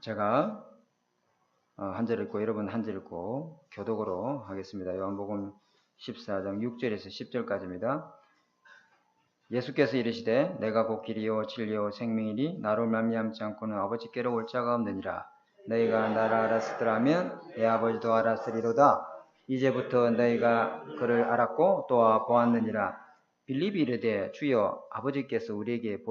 제가 한 절 읽고 여러분 한 절 읽고 교독으로 하겠습니다. 요한복음 14장 6절에서 10절까지입니다. 예수께서 이르시되 내가 곧 길이요 진리요 생명이니 나로 말미암지 않고는 아버지께로 올 자가 없느니라. 너희가 나를 알았으더라면 내 아버지도 알았으리로다. 이제부터 너희가 그를 알았고 또 보았느니라. 빌립이 이르되 주여 아버지께서 우리에게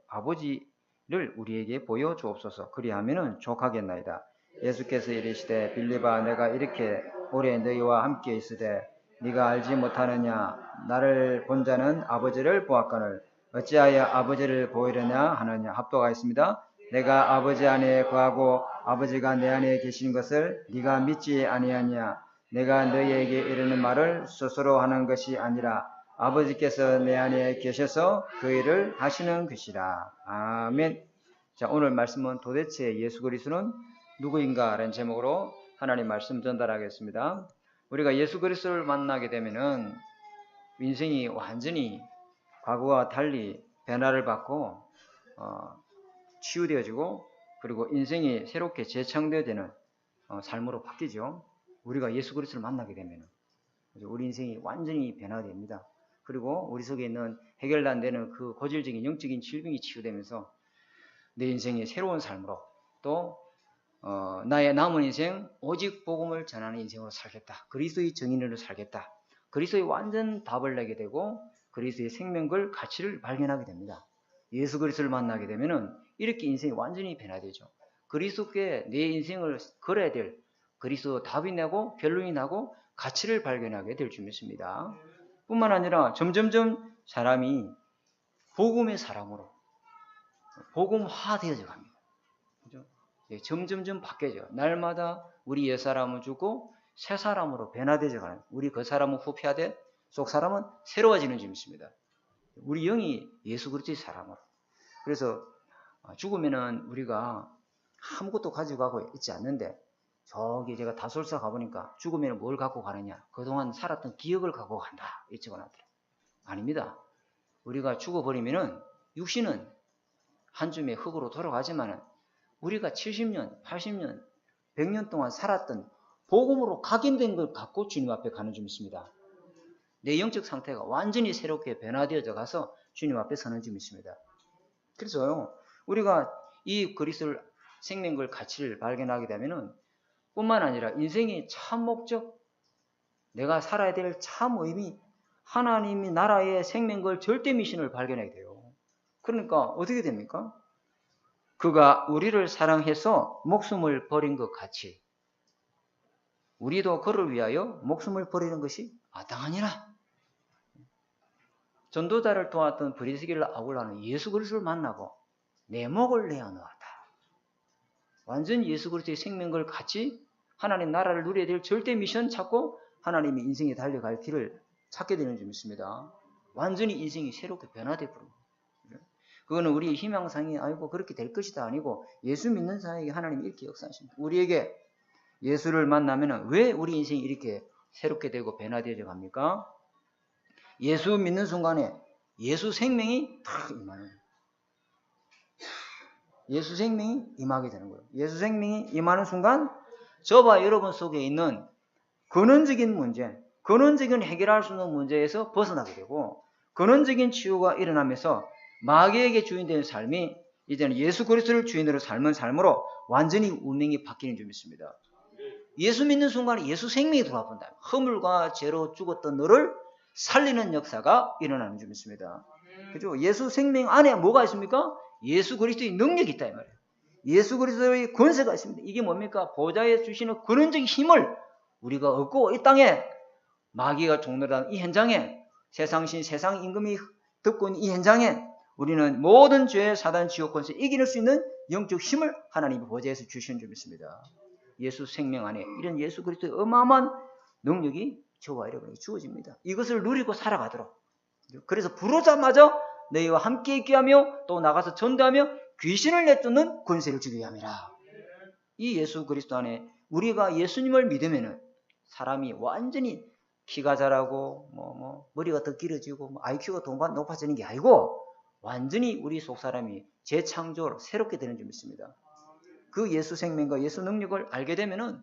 아버지를 우리에게 보여주옵소서. 그리하면은 족하겠나이다. 예수께서 이르시되 빌립아 내가 이렇게 오래 너희와 함께 있으되 네가 알지 못하느냐. 나를 본 자는 아버지를 보았거늘 어찌하여 아버지를 보이려냐 하느냐. 합독하겠습니다. 내가 아버지 안에 거하고 아버지가 내 안에 계신 것을 네가 믿지 아니하냐. 내가 너희에게 이르는 말을 스스로 하는 것이 아니라 아버지께서 내 안에 계셔서 그 일을 하시는 것이라. 아멘. 자, 오늘 말씀은 도대체 예수 그리스도는 누구인가? 라는 제목으로 하나님 말씀 전달하겠습니다. 우리가 예수 그리스도를 만나게 되면은 인생이 완전히 과거와 달리 변화를 받고 치유되어지고 그리고 인생이 새롭게 재창되어지는 삶으로 바뀌죠. 우리가 예수 그리스도를 만나게 되면은 우리 인생이 완전히 변화됩니다. 그리고 우리 속에 있는 해결도 안 되는 그 고질적인 영적인 질병이 치유되면서 내 인생이 새로운 삶으로 또 나의 남은 인생 오직 복음을 전하는 인생으로 살겠다. 그리스도의 정인으로 살겠다. 그리스도의 완전 답을 내게 되고 그리스도의 생명을 가치를 발견하게 됩니다. 예수 그리스도를 만나게 되면은 이렇게 인생이 완전히 변화되죠. 그리스도께 내 인생을 걸어야 될 그리스도 답이 나고 결론이 나고 가치를 발견하게 될 줄 믿습니다. 뿐만 아니라 점점점 사람이 복음의 사람으로 복음화되어져 갑니다. 그죠? 점점점 바뀌어져. 날마다 우리 옛사람은 죽고 새 사람으로 변화되어 가는. 우리 그 사람은 후피하되 속 사람은 새로워지는 줄 믿습니다. 우리 영이 예수 그리스도의 사람으로. 그래서 죽으면은 우리가 아무것도 가지고 가고 있지 않는데 저기 제가 다솔사 가보니까 죽으면 뭘 갖고 가느냐. 그동안 살았던 기억을 갖고 간다. 이 적어놨더라고요. 아닙니다. 우리가 죽어버리면은 육신은 한 줌의 흙으로 돌아가지만은 우리가 70년, 80년, 100년 동안 살았던 복음으로 각인된 걸 갖고 주님 앞에 가는 줄 믿습니다. 내 영적 상태가 완전히 새롭게 변화되어져 가서 주님 앞에 서는 줄 믿습니다. 그래서요, 우리가 이 그리스도를 생명을 가치를 발견하게 되면은 뿐만 아니라 인생의 참 목적, 내가 살아야 될 참 의미, 하나님이 나라의 생명을 절대 미션을 발견하게 돼요. 그러니까 어떻게 됩니까? 그가 우리를 사랑해서 목숨을 버린 것 같이 우리도 그를 위하여 목숨을 버리는 것이 마땅하니라. 전도자를 도왔던 브리스길라 아굴라는 예수 그리스도를 만나고 내 목을 내어 놓았다. 완전 예수 그리스도의 생명을 같이 하나님 나라를 누려야 될 절대 미션 찾고 하나님의 인생에 달려갈 길을 찾게 되는 줄 믿습니다. 완전히 인생이 새롭게 변화되어 버립니다. 그거는 우리의 희망상이 아니고 그렇게 될 것이다 아니고 예수 믿는 자에게 하나님이 이렇게 역사하십니다. 우리에게 예수를 만나면 왜 우리 인생이 이렇게 새롭게 되고 변화되어져 갑니까? 예수 믿는 순간에 예수 생명이 탁 임하는 거예요. 예수 생명이 임하게 되는 거예요. 예수 생명이 임하는 순간 저와 여러분 속에 있는 근원적인 문제, 근원적인 해결할 수 있는 문제에서 벗어나게 되고 근원적인 치유가 일어나면서 마귀에게 주인되는 삶이 이제는 예수 그리스도를 주인으로 삶은 삶으로 완전히 운명이 바뀌는 줄 믿습니다. 예수 믿는 순간에 예수 생명이 돌아본다. 허물과 죄로 죽었던 너를 살리는 역사가 일어나는 줄 믿습니다. 그죠? 예수 생명 안에 뭐가 있습니까? 예수 그리스도의 능력이 있다 이 말이에요. 예수 그리스도의 권세가 있습니다. 이게 뭡니까? 보좌에 주시는 근원적인 힘을 우리가 얻고 이 땅에 마귀가 종노릇하는 이 현장에 세상신 세상 임금이 덮고 있는 이 현장에 우리는 모든 죄, 사단, 지옥 권세 이길 수 있는 영적 힘을 하나님이 보좌에서 주시는 줄 믿습니다. 예수 생명 안에 이런 예수 그리스도의 어마어마한 능력이 저와 여러분에게 주어집니다. 이것을 누리고 살아가도록. 그래서 부르자마자 너희와 함께 있게 하며 또 나가서 전도하며 귀신을 내쫓는 권세를 주게 함이라. 이 예수 그리스도 안에 우리가 예수님을 믿으면은 사람이 완전히 키가 자라고 머리가 더 길어지고 IQ가 더 높아지는 게 아니고 완전히 우리 속 사람이 재창조로 새롭게 되는 줄 믿습니다. 그 예수 생명과 예수 능력을 알게 되면은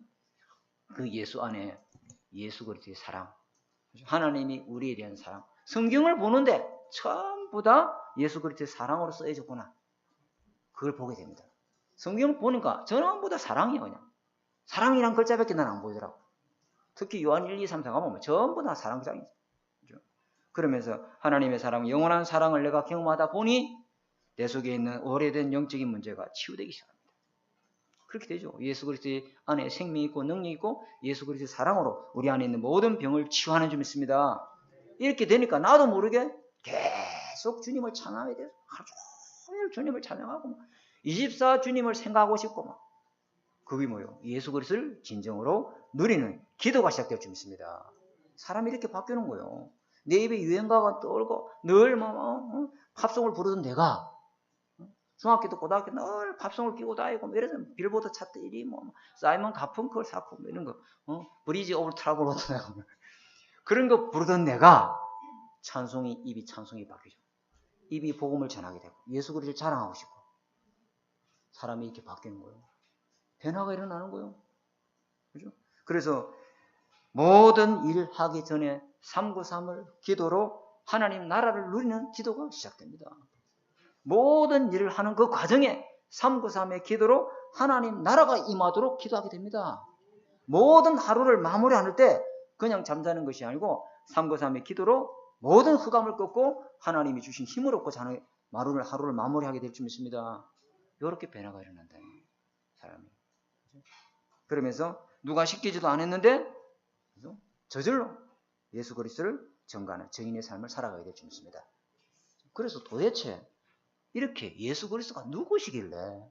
그 예수 안에 예수 그리스도의 사랑, 하나님이 우리에 대한 사랑, 성경을 보는데 전부 다 예수 그리스도의 사랑으로 쓰여졌구나. 그걸 보게 됩니다. 성경을 보니까 전부 다 사랑이에요. 그냥 사랑이란 글자밖에 난 안 보이더라고. 특히 요한 1, 2, 3, 4가 보면 전부 다 사랑장이죠. 그러면서 하나님의 사랑, 영원한 사랑을 내가 경험하다 보니 내 속에 있는 오래된 영적인 문제가 치유되기 시작합니다. 그렇게 되죠. 예수 그리스도의 안에 생명이 있고 능력이 있고 예수 그리스도의 사랑으로 우리 안에 있는 모든 병을 치유하는 줄 믿습니다. 이렇게 되니까 나도 모르게 계속 주님을 찬양하게 돼서 하루 종일 주님을 찬양하고 24 주님을 생각하고 싶고 막. 그게 뭐예요? 예수 그리스도를 진정으로 누리는 기도가 시작될 줄 믿습니다. 사람이 이렇게 바뀌는 거예요. 내 입에 유행가가 떠올고 늘 팝송을 부르던 내가 중학교 때 고등학교 늘 팝송을 끼고 다니고 예를 들면 빌보드 차트 1위 사이먼 가펑클 사쿠 이런 거 브리지 오브 트러블로드 그런 거 부르던 내가 입이 찬송이 바뀌죠. 입이 복음을 전하게 되고 예수 그리스도를 자랑하고 싶고 사람이 이렇게 바뀌는 거예요. 변화가 일어나는 거예요. 그죠? 그래서 모든 일 하기 전에 393을 기도로 하나님 나라를 누리는 기도가 시작됩니다. 모든 일을 하는 그 과정에 393의 기도로 하나님 나라가 임하도록 기도하게 됩니다. 모든 하루를 마무리할 때 그냥 잠자는 것이 아니고 393의 기도로 모든 흑암을 꺾고 하나님이 주신 힘을 얻고 자는 하루를 마무리하게 될 줄 믿습니다. 이렇게 변화가 일어난다. 사람이. 그러면서 누가 시키지도 않았는데 저절로 예수 그리스도를 전가하는 증인의 삶을 살아가게 될 줄 믿습니다. 그래서 도대체 이렇게 예수 그리스도가 누구시길래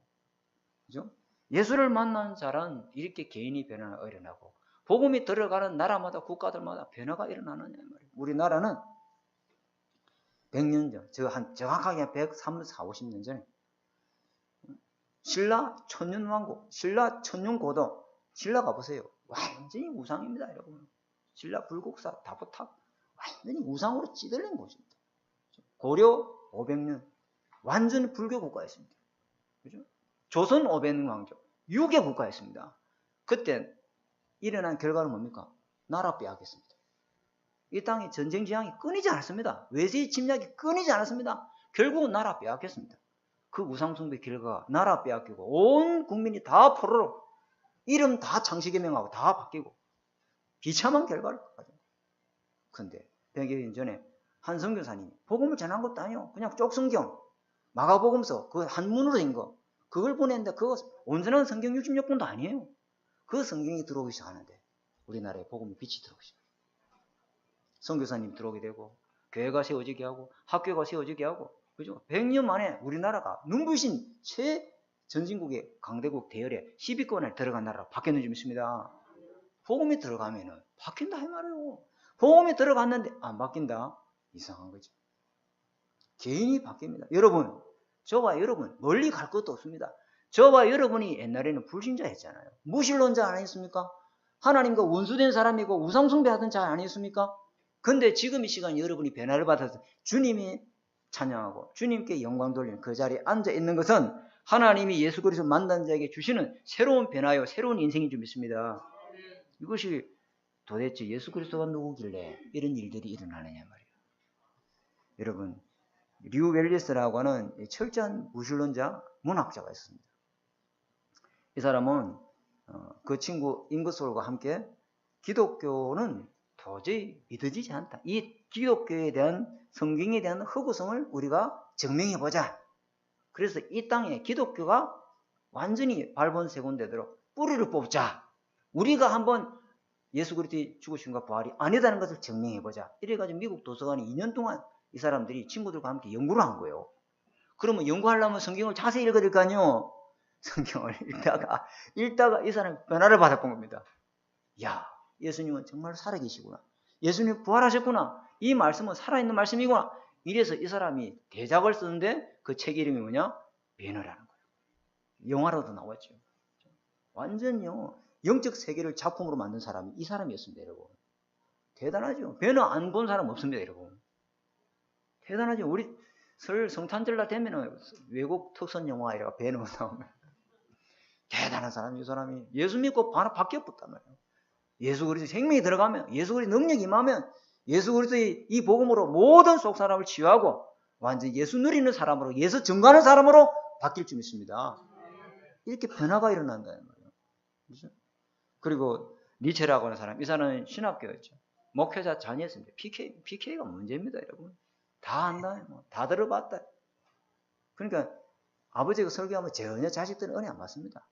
그죠? 예수를 만난 자란 이렇게 개인이 변화가 일어나고 복음이 들어가는 나라마다 국가들마다 변화가 일어나느냐 말이에요. 우리나라는 100년 전, 정확하게 130, 50년 전에 신라 천년왕국, 신라 천년고도, 신라 가보세요. 완전히 우상입니다, 여러분. 신라 불국사, 다보탑, 완전히 우상으로 찌들린 곳입니다. 고려 500년, 완전 불교 국가였습니다. 그죠? 조선 500년 왕조, 유교 국가였습니다. 그때 일어난 결과는 뭡니까? 나라 빼앗겼습니다. 이 땅에 전쟁 지향이 끊이지 않았습니다. 외세의 침략이 끊이지 않았습니다. 결국은 나라 빼앗겼습니다. 그 우상숭배 결과가 나라 빼앗기고 온 국민이 다 포로로 이름 다 창씨개명하고 다 바뀌고 비참한 결과를 가져. 그런데 100여 년 전에 한 선교사님이 복음을 전한 것도 아니요. 그냥 쪽성경, 마가복음서 그 한문으로 된 거 그걸 보냈는데 그거 온전한 성경 66권도 아니에요. 그 성경이 들어오기 시작하는데 우리나라에 복음의 빛이 들어오기 시작해요. 선교사님 들어오게 되고 교회가 세워지게 하고 학교가 세워지게 하고 그죠? 100년 만에 우리나라가 눈부신 전진국의 강대국 대열에 10위권에 들어간 나라로 바뀌는 줄 믿습니다. 복음이 들어가면은 바뀐다 이 말이에요. 복음이 들어갔는데 안 바뀐다? 이상한 거죠. 개인이 바뀝니다. 여러분, 저와 여러분 멀리 갈 것도 없습니다. 저와 여러분이 옛날에는 불신자였잖아요. 무신론자 아니었습니까? 하나님과 원수된 사람이고 우상숭배하던 자 아니었습니까? 근데 지금 이 시간 여러분이 변화를 받아서 주님이 찬양하고 주님께 영광 돌리는 그 자리에 앉아 있는 것은 하나님이 예수 그리스도 만난 자에게 주시는 새로운 변화요, 새로운 인생인 줄 믿습니다. 이것이 도대체 예수 그리스도가 누구길래 이런 일들이 일어나느냐 말이에요. 여러분, 류 웰리스라고 하는 철저한 무신론자 문학자가 있습니다. 이 사람은 그 친구 인거솔과 함께 기독교는 도저히 믿어지지 않다. 이 기독교에 대한 성경에 대한 허구성을 우리가 증명해보자. 그래서 이 땅에 기독교가 완전히 발본색원되도록 뿌리를 뽑자. 우리가 한번 예수 그리스도의 죽으심과 부활이 아니다는 것을 증명해보자. 이래가지고 미국 도서관에 2년 동안 이 사람들이 친구들과 함께 연구를 한 거예요. 그러면 연구하려면 성경을 자세히 읽어야 될 거 아니에요. 성경을 읽다가 이 사람이 변화를 받았던 겁니다. 야, 예수님은 정말 살아계시구나. 예수님 부활하셨구나. 이 말씀은 살아있는 말씀이구나. 이래서 이 사람이 대작을 쓰는데 그 책 이름이 뭐냐? 변화라는 거예요. 영화로도 나왔죠. 완전요. 영적 세계를 작품으로 만든 사람이 이 사람이었습니다, 여러분. 대단하죠. 변화 안 본 사람 없습니다, 여러분. 대단하죠. 우리 설 성탄절날 되면은 외국 특선 영화 이래가 변화 나오면 대단한 사람이 이 사람이. 예수 믿고 바로 바뀌어버렸단 말이에요. 예수 그리스도 생명이 들어가면, 예수 그리스도 능력이 임하면 예수 그리스도의 이 복음으로 모든 속 사람을 치유하고 완전히 예수 누리는 사람으로, 예수 증거하는 사람으로 바뀔 줄 믿습니다. 이렇게 변화가 일어난다는 거예요. 그렇죠? 그리고 니체라고 하는 사람, 이 사람은 신학교였죠. 목회자 자녀였습니다. PK가 문제입니다, 여러분. 다 안다, 다 들어봤다. 그러니까 아버지가 설교하면 전혀 자식들은 은혜 안 받습니다.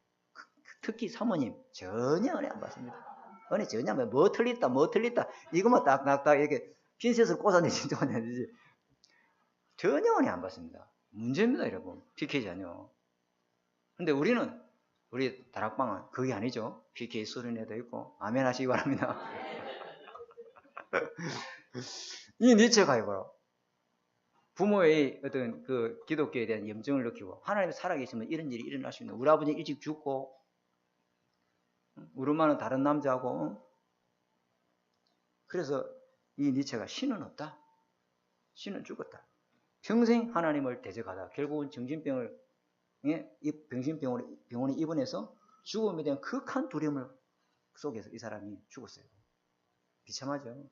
특히 사모님 전혀 은혜 안 받습니다. 은혜 전혀 안 받습니다. 뭐 틀렸다 이것만 딱딱딱 이렇게 핀셋을 꽂아내지 전혀 은혜 안 받습니다. 문제입니다, 여러분. PK 자녀. 근데 우리 다락방은 그게 아니죠. PK 수련회도 있고 아멘 하시기 바랍니다. 이 니체가 이거로 부모의 어떤 그 기독교에 대한 염증을 느끼고 하나님이 살아계시면 이런 일이 일어날 수 있는, 우리 아버지 일찍 죽고 우리 엄마는 다른 남자하고, 그래서 이 니체가 신은 없다, 신은 죽었다, 평생 하나님을 대적하다 결국은 정신병을 병원에 입원해서 죽음에 대한 극한 두려움을 속에서 이 사람이 죽었어요. 비참하죠.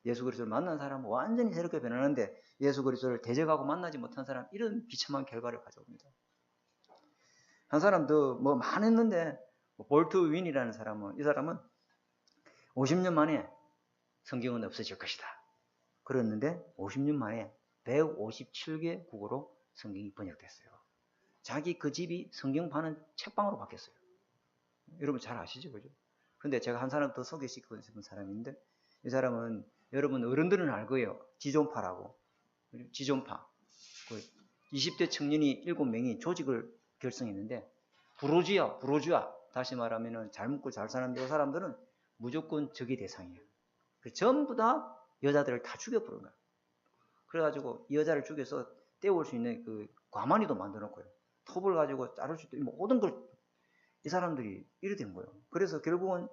예수 그리스도를 만난 사람은 완전히 새롭게 변하는데 예수 그리스도를 대적하고 만나지 못한 사람, 이런 비참한 결과를 가져옵니다. 한 사람 더 뭐 많았는데, 볼트 윈이라는 사람은, 이 사람은 50년 만에 성경은 없어질 것이다 그랬는데 50년 만에 157개 국어로 성경이 번역됐어요. 자기 그 집이 성경 파는 책방으로 바뀌었어요. 여러분 잘 아시죠, 그죠? 근데 제가 한 사람 더 소개시키고 싶은 사람인데, 이 사람은 여러분 어른들은 알 거예요. 지존파라고. 지존파. 20대 청년이 7명이 조직을 결성했는데, 부르주아. 다시 말하면 잘 먹고 잘 사는 그 사람들은 무조건 적의 대상이에요. 전부 다 여자들을 다 죽여버린 거예요. 그래가지고 이 여자를 죽여서 떼올 수 있는 그 과만이도 만들어 놓고요. 톱을 가지고 자를 수 있는 모든 걸 이 사람들이 이래 된 거예요. 그래서 결국은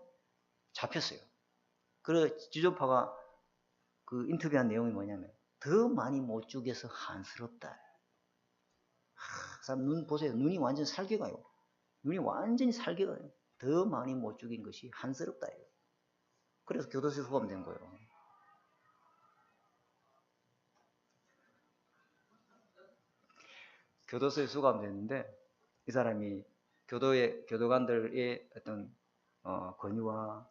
잡혔어요. 그래서 지존파가 그 인터뷰한 내용이 뭐냐면, 더 많이 못 죽여서 한스럽다. 사람 눈 보세요. 눈이 완전 살개가요. 눈이 완전히 살개가요. 더 많이 못 죽인 것이 한스럽다. 그래서 교도소에 수감된 거예요. 교도소에 수감됐는데, 이 사람이 교도관들의 어떤 권유와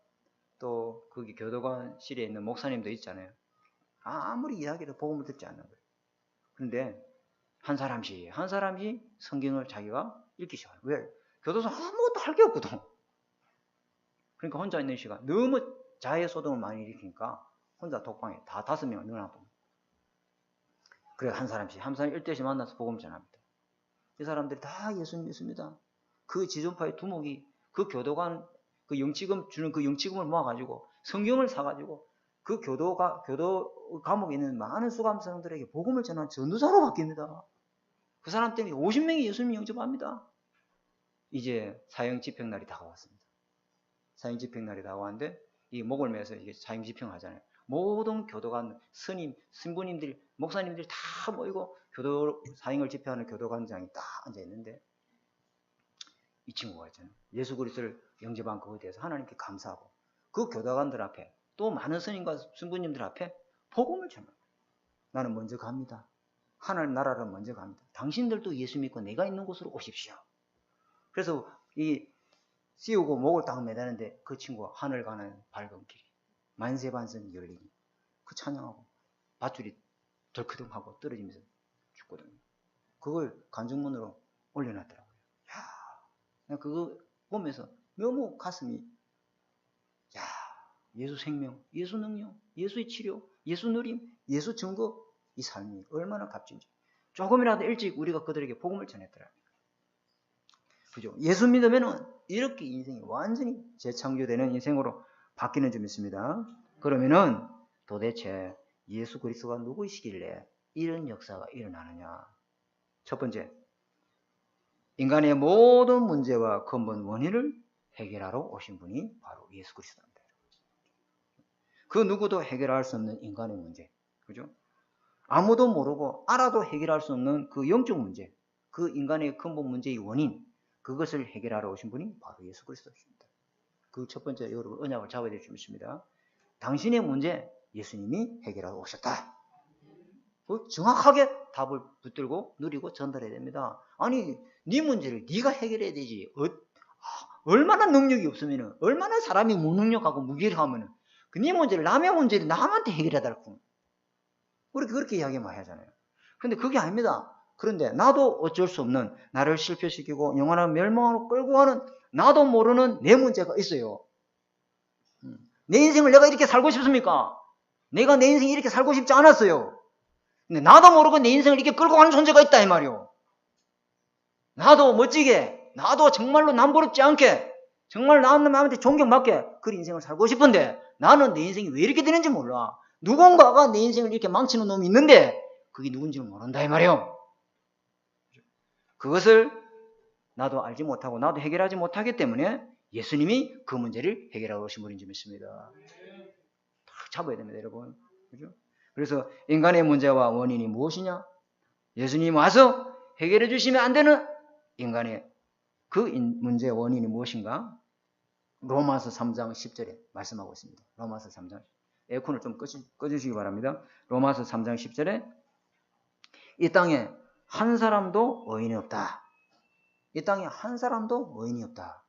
또 거기 교도관실에 있는 목사님도 있잖아요. 아무리 이야기해도 복음을 듣지 않는 거예요. 그런데 한 사람씩 성경을 자기가 읽기 시작해요. 왜? 교도소 아무것도 할 게 없거든. 그러니까 혼자 있는 시간, 너무 자해소동을 많이 일으키니까 혼자 독방에 다 5명을 넣어놔봅니다. 그래 한 사람씩 1대씩 만나서 복음 전합니다. 이 사람들이 다 예수 믿습니다. 그 지존파의 두목이 그 교도관 그 영치금 주는 그 영치금을 모아가지고 성경을 사가지고 그 교도 감옥에 있는 많은 수감생들에게 복음을 전한 전도사로 바뀝니다. 그 사람 때문에 50명이 예수님 영접합니다. 이제 사형 집행날이 다가왔습니다. 사형 집행날이 다가왔는데 이 목을 매서 이게 사형 집행을 하잖아요. 모든 교도관, 스님, 신부님들, 목사님들이 다 모이고 사형을 집행하는 교도관장이 딱 앉아 있는데, 이 친구가 있잖아요. 예수 그리스도를 영접한 그거에 대해서 하나님께 감사하고 그 교도관들 앞에 또 많은 스님과 신부님들 앞에 복음을 전합니다. 나는 먼저 갑니다. 하나님 나라를 먼저 갑니다. 당신들도 예수 믿고 내가 있는 곳으로 오십시오. 그래서 이 씌우고 목을 딱 매다는데 그 친구가 하늘 가는 밝은 길이 만세반성 열리니 그 찬양하고 밧줄이 덜크덩하고 떨어지면서 죽거든요. 그걸 간증문으로 올려놨더라고요. 야, 그거 보면서 너무 가슴이, 야, 예수 생명, 예수 능력, 예수의 치료, 예수 누림, 예수 증거, 이 삶이 얼마나 값진지. 조금이라도 일찍 우리가 그들에게 복음을 전했더라. 그죠? 예수 믿으면은 이렇게 인생이 완전히 재창조되는 인생으로 바뀌는 줄 믿습니다. 그러면은 도대체 예수 그리스도가 누구이시길래 이런 역사가 일어나느냐? 첫 번째, 인간의 모든 문제와 근본 원인을 해결하러 오신 분이 바로 예수 그리스도입니다. 그 누구도 해결할 수 없는 인간의 문제, 그죠? 아무도 모르고 알아도 해결할 수 없는 그 영적 문제, 그 인간의 근본 문제의 원인, 그것을 해결하러 오신 분이 바로 예수 그리스도십니다. 그 첫 번째 여러분 언약을 잡아야 될 줄 믿습니다. 당신의 문제 예수님이 해결하러 오셨다. 정확하게 답을 붙들고 누리고 전달해야 됩니다. 아니 네 문제를 네가 해결해야 되지. 얼마나 능력이 없으면 얼마나 사람이 무능력하고 무기력하면 네 문제를 남의 문제를 남한테 해결해달라고 우리 그렇게 이야기 많이 하잖아요. 그런데 그게 아닙니다. 그런데 나도 어쩔 수 없는 나를 실패시키고 영원한 멸망으로 끌고 가는 나도 모르는 내 문제가 있어요. 내 인생을 내가 이렇게 살고 싶습니까? 내가 내 인생 이렇게 살고 싶지 않았어요. 근데 나도 모르고 내 인생을 이렇게 끌고 가는 존재가 있다 이 말이요. 나도 멋지게, 나도 정말로 남부럽지 않게, 정말 남한테 존경받게 그 인생을 살고 싶은데 나는 내 인생이 왜 이렇게 되는지 몰라. 누군가가 내 인생을 이렇게 망치는 놈이 있는데 그게 누군지를 모른다 이 말이요. 그것을 나도 알지 못하고 나도 해결하지 못하기 때문에 예수님이 그 문제를 해결하러 오신 분인 줄 믿습니다. 딱 잡아야 됩니다, 여러분. 그죠? 그래서 인간의 문제와 원인이 무엇이냐? 예수님이 와서 해결해 주시면 안 되는 인간의 그 문제의 원인이 무엇인가? 로마서 3장 10절에 말씀하고 있습니다. 로마서 3장. 에어컨을 좀 꺼주시기 바랍니다. 로마서 3장 10절에 이 땅에 한 사람도 의인이 없다. 이 땅에 한 사람도 의인이 없다.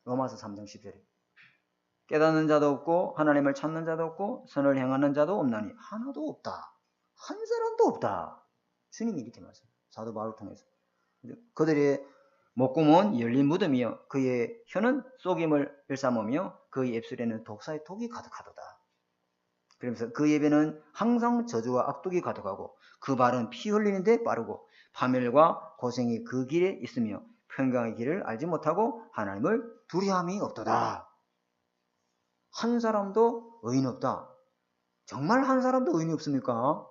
로마서 3장 10절에 깨닫는 자도 없고 하나님을 찾는 자도 없고 선을 행하는 자도 없나니 하나도 없다. 한 사람도 없다. 주님이 이렇게 말씀해요. 사도 바울을 통해서. 그들의 목구멍은 열린 무덤이요 그의 혀는 쏘김을 일삼으며 그의 입술에는 독사의 독이 가득하도다. 그러면서 그 입에는 항상 저주와 악독이 가득하고 그 발은 피 흘리는 데 빠르고 파멸과 고생이 그 길에 있으며 평강의 길을 알지 못하고 하나님을 두려움이 없도다. 한 사람도 의인 없다. 정말 한 사람도 의인이 없습니까?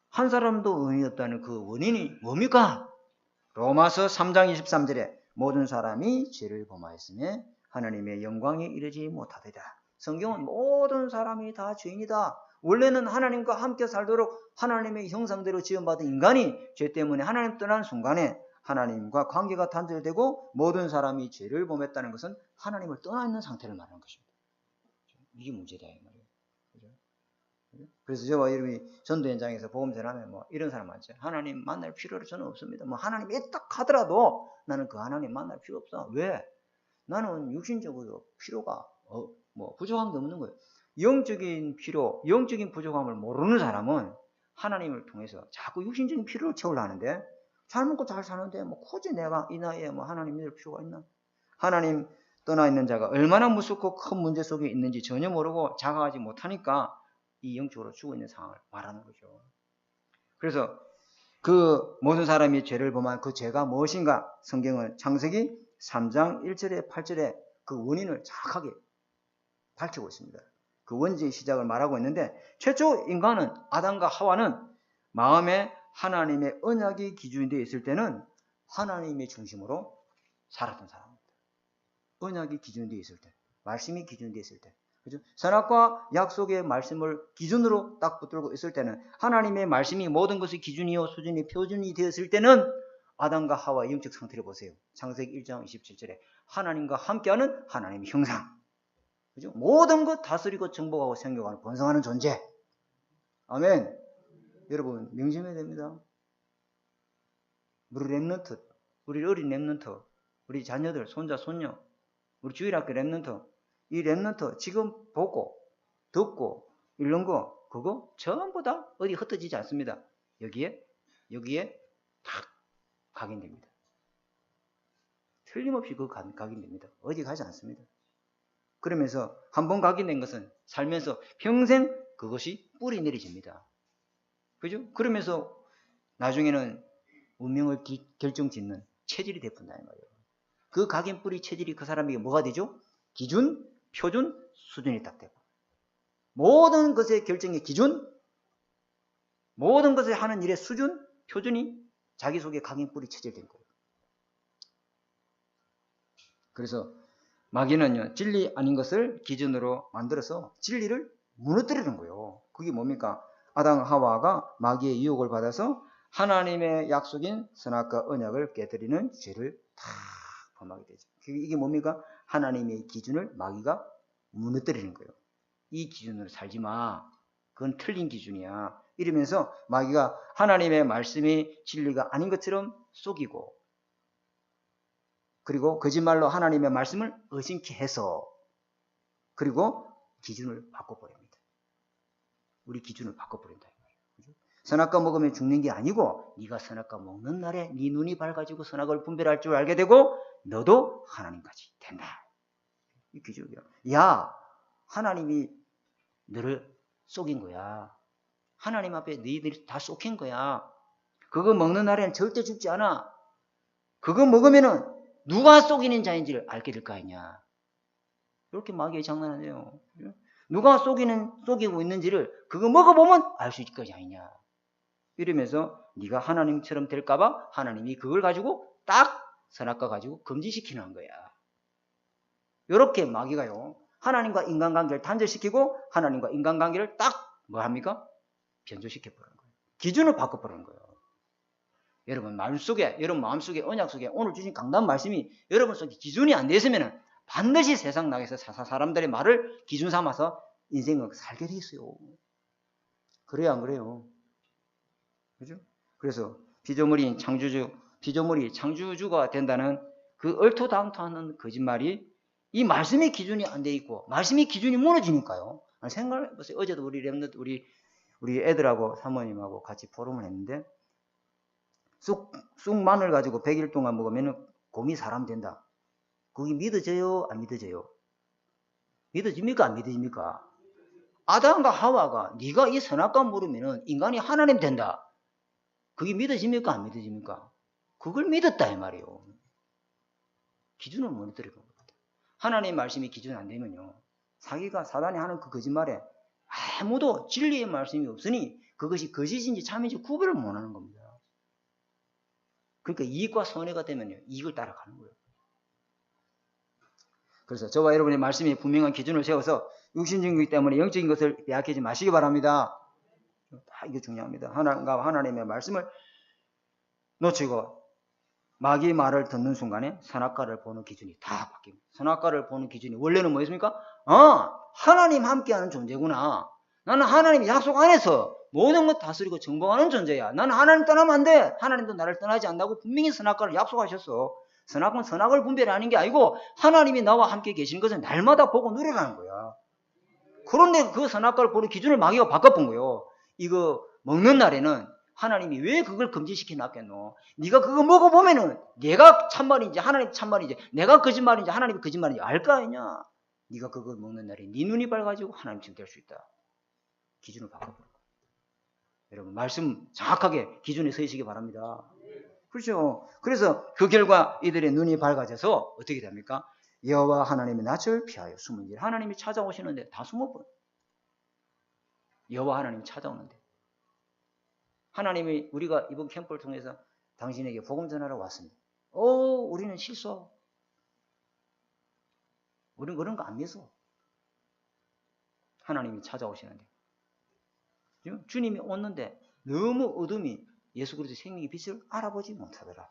한 사람도 의인이 없다는 그 원인이 뭡니까? 로마서 3장 23절에 모든 사람이 죄를 범하였으며 하나님의 영광에 이르지 못하리라. 성경은 모든 사람이 다 죄인이다. 원래는 하나님과 함께 살도록 하나님의 형상대로 지음받은 인간이 죄 때문에 하나님 떠난 순간에 하나님과 관계가 단절되고 모든 사람이 죄를 범했다는 것은 하나님을 떠나 있는 상태를 말하는 것입니다. 이게 문제다 이 말이에요. 그래서 저와 여러분이 전도 현장에서 복음 전하면 뭐 이런 사람 많죠. 하나님 만날 필요는 저는 없습니다. 뭐 하나님 딱 하더라도 나는 그 하나님 만날 필요 없어. 왜? 나는 육신적으로 필요가 뭐 부족한 게 없는 거예요. 영적인 필요, 영적인 부족함을 모르는 사람은 하나님을 통해서 자꾸 육신적인 필요를 채우려 하는데 잘 먹고 잘 사는데 뭐 굳이 내가 이 나이에 뭐 하나님 믿을 필요가 있나? 하나님 떠나 있는 자가 얼마나 무섭고 큰 문제 속에 있는지 전혀 모르고 자각하지 못하니까 이 영적으로 죽어 있는 상황을 말하는 거죠. 그래서 그 모든 사람이 죄를 범한 그 죄가 무엇인가? 성경은 창세기 3장 1절에 8절에 그 원인을 정확하게 밝히고 있습니다. 그 원죄의 시작을 말하고 있는데 최초 인간은 아담과 하와는 마음에 하나님의 언약이 기준이 되어 있을 때는 하나님의 중심으로 살았던 사람입니다. 언약이 기준이 되어 있을 때, 말씀이 기준이 되어 있을 때, 그죠? 선악과 약속의 말씀을 기준으로 딱 붙들고 있을 때는 하나님의 말씀이 모든 것의 기준이요 수준이 표준이 되었을 때는 아담과 하와의 영적 상태를 보세요. 창세기 1장 27절에 하나님과 함께하는 하나님의 형상, 그죠? 모든 것 다스리고 정복하고 생각하는 번성하는 존재. 아멘. 여러분 명심해야 됩니다. 우리 렘넌트, 우리 어린 렘넌트, 우리 자녀들, 손자, 손녀, 우리 주일학교 렘넌트, 이 렘넌트 지금 보고 듣고 이런 거 그거 전부 다 어디 흩어지지 않습니다. 여기에 딱 각인됩니다. 틀림없이 그 각인됩니다. 어디 가지 않습니다. 그러면서 한번 각인된 것은 살면서 평생 그것이 뿌리 내리집니다. 그죠? 그러면서 나중에는 운명을 결정짓는 체질이 되어본다 이 말이에요. 그 각인 뿌리 체질이 그 사람에게 뭐가 되죠? 기준, 표준, 수준이 딱 되고 모든 것의 결정의 기준, 모든 것을 하는 일의 수준, 표준이 자기 속에 각인 뿌리 체질된 거예요. 그래서 마귀는요 진리 아닌 것을 기준으로 만들어서 진리를 무너뜨리는 거예요. 그게 뭡니까? 아담 하와가 마귀의 유혹을 받아서 하나님의 약속인 선악과 언약을 깨뜨리는 죄를 다 범하게 되죠. 이게 뭡니까? 하나님의 기준을 마귀가 무너뜨리는 거예요. 이 기준으로 살지 마. 그건 틀린 기준이야. 이러면서 마귀가 하나님의 말씀이 진리가 아닌 것처럼 속이고, 그리고 거짓말로 하나님의 말씀을 의심케 해서, 그리고 기준을 바꿔버립니다. 우리 기준을 바꿔버린다. 선악과 먹으면 죽는 게 아니고 네가 선악과 먹는 날에 네 눈이 밝아지고 선악을 분별할 줄 알게 되고 너도 하나님같이 된다. 이 기준이야. 야, 하나님이 너를 속인 거야. 하나님 앞에 너희들이 다 속인 거야. 그거 먹는 날에는 절대 죽지 않아. 그거 먹으면은 누가 속이는 자인지를 알게 될 거 아니냐. 이렇게 마귀의 장난하네요. 누가 속이고 있는지를 그거 먹어보면 알 수 있을 것이 아니냐. 이러면서 네가 하나님처럼 될까봐 하나님이 그걸 가지고 딱 선악과 가지고 금지시키는 거야. 이렇게 마귀가요. 하나님과 인간관계를 단절시키고 하나님과 인간관계를 딱 뭐합니까? 변조시켜버리는 거예요. 기준을 바꿔버리는 거예요. 여러분 마음속에 언약 속에 오늘 주신 강단 말씀이 여러분 속에 기준이 안 되었으면 반드시 세상 나가서 사람들의 말을 기준 삼아서 인생을 살게 돼 있어요. 그래야 안 그래요? 그죠? 그래서 피조물이 창조주가 된다는 그 얼토당토하는 거짓말이 이 말씀의 기준이 안 돼 있고 말씀의 기준이 무너지니까요. 생각해보세요. 어제도 우리 애들하고 사모님하고 같이 포럼을 했는데 쑥 마늘 가지고 100일 동안 먹으면 곰이 사람 된다. 그게 믿어져요? 안 믿어져요? 믿어집니까? 안 믿어집니까? 아담과 하와가 네가 이 선악과 물으면 인간이 하나님 된다. 그게 믿어집니까? 안 믿어집니까? 그걸 믿었다 이 말이에요. 기준을 무너뜨리는 겁니다. 하나님의 말씀이 기준 안 되면요. 사단이 하는 그 거짓말에 아무도 진리의 말씀이 없으니 그것이 거짓인지 참인지 구별을 못하는 겁니다. 그러니까 이익과 손해가 되면요. 이익을 따라가는 거예요. 그래서 저와 여러분의 말씀이 분명한 기준을 세워서 육신적이기 때문에 영적인 것을 빼앗기지 마시기 바랍니다. 다 이게 중요합니다. 하나님과 하나님의 말씀을 놓치고 마귀의 말을 듣는 순간에 선악과를 보는 기준이 다 바뀝니다. 선악과를 보는 기준이 원래는 뭐였습니까? 하나님 함께하는 존재구나. 나는 하나님 약속 안에서 모든 것 다스리고 정복하는 존재야. 나는 하나님 떠나면 안 돼. 하나님도 나를 떠나지 않는다고 분명히 선악과를 약속하셨어. 선악은 선악을 분별하는 게 아니고 하나님이 나와 함께 계시는 것을 날마다 보고 누리라는 거야. 그런데 그 선악과를 보는 기준을 마귀가 바꿔본 거예요. 이거 먹는 날에는 하나님이 왜 그걸 금지시켜 놨겠노? 네가 그거 먹어보면은 내가 참말인지 하나님 참말인지 내가 거짓말인지 하나님이 거짓말인지 알 거 아니냐? 네가 그걸 먹는 날에 네 눈이 밝아지고 하나님처럼 될 수 있다. 기준을 바꿔버려. 여러분 말씀 정확하게 기준에 서시기 바랍니다. 그렇죠? 그래서 그 결과 이들의 눈이 밝아져서 어떻게 됩니까? 여호와 하나님의 낯을 피하여 숨은 길. 하나님이 찾아오시는데 다 숨어버려. 여호와 하나님이 찾아오는데. 하나님이 우리가 이번 캠프를 통해서 당신에게 복음 전하러 왔습니다. 우리는 실수. 우리는 그런 거 안 믿어. 하나님이 찾아오시는데. 주님이 오는데 너무 어둠이 예수 그리스도의 생명의 빛을 알아보지 못하더라.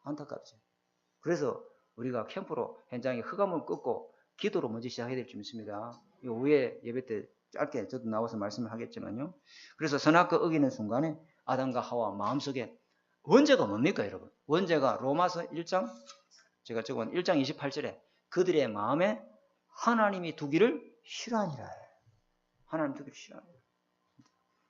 안타깝죠. 그래서 우리가 캠프로 현장에 흑암을 끄고 기도로 먼저 시작해야 될 줄 믿습니다. 이 후에 예배 때 짧게 저도 나와서 말씀을 하겠지만요. 그래서 선악과 어기는 순간에 아담과 하와 마음속에 원죄가 뭡니까 여러분? 원죄가 로마서 1장 제가 적은 1장 28절에 그들의 마음에 하나님이 두기를 싫어하니라. 하나님 두기를 싫어하니라.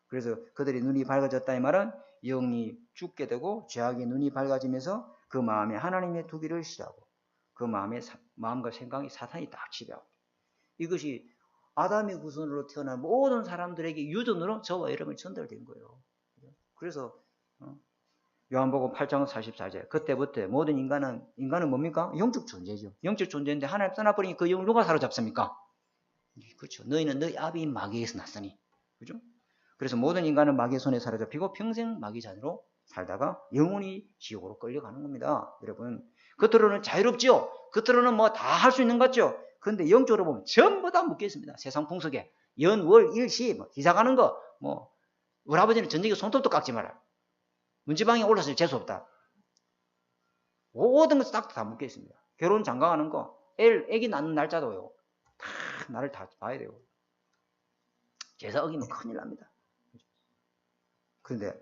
그래서 그들의 눈이 밝아졌다 이 말은 영이 죽게 되고 죄악의 눈이 밝아지면서 그 마음에 하나님의 두기를 싫어하고 그 마음과 생각이 사탄이 딱 지배하고 이것이 아담의 후손으로 태어난 모든 사람들에게 유전으로 저와 여러분이 전달된 거예요. 그래서 요한복음 8장 44절 그때부터 모든 인간은 뭡니까? 영적 존재죠. 영적 존재인데 하나님 떠나버리니 그 영을 누가 사로잡습니까? 그렇죠. 너희는 너희 아비인 마귀에서 났으니. 그죠? 그래서 모든 인간은 마귀의 손에 사로잡히고 평생 마귀 자녀로 살다가 영원히 지옥으로 끌려가는 겁니다. 여러분 겉으로는 자유롭지요. 겉으로는 뭐 다 할 수 있는 것 같죠. 그런데 영적으로 보면 전부 다 묶여 있습니다. 세상 풍속에 연, 월, 일시 기사 가는 거 우리 아버지는 전쟁에 손톱도 깎지 마라. 문지방에 올라서 재수 없다. 모든 것을 다 묶여 있습니다. 결혼 장가가는 거, 애기 낳는 날짜도요. 다 나를 다 봐야 되고. 제사 어기면 큰일 납니다. 그런데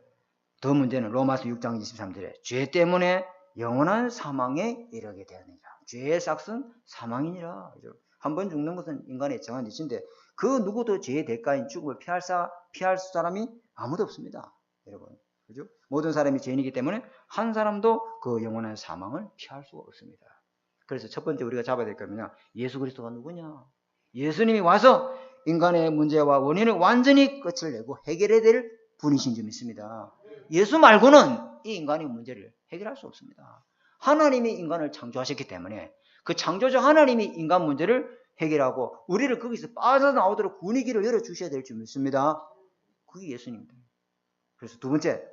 더 문제는 로마서 6장 23절에 죄 때문에 영원한 사망에 이르게 되었느니라. 죄의 삭은 사망이니라. 한 번 죽는 것은 인간의 정한 이치인데 그 누구도 죄의 대가인 죽음을 피할 사람이 아무도 없습니다. 여러분. 그죠? 모든 사람이 죄인이기 때문에 한 사람도 그 영원한 사망을 피할 수가 없습니다. 그래서 첫 번째 우리가 잡아야 될 겁니다. 예수 그리스도가 누구냐? 예수님이 와서 인간의 문제와 원인을 완전히 끝을 내고 해결해야 될 분이신 줄 믿습니다. 예수 말고는 이 인간의 문제를 해결할 수 없습니다. 하나님이 인간을 창조하셨기 때문에 그 창조주 하나님이 인간 문제를 해결하고 우리를 거기서 빠져나오도록 분위기를 열어주셔야 될 줄 믿습니다. 그게 예수님입니다. 그래서 두 번째,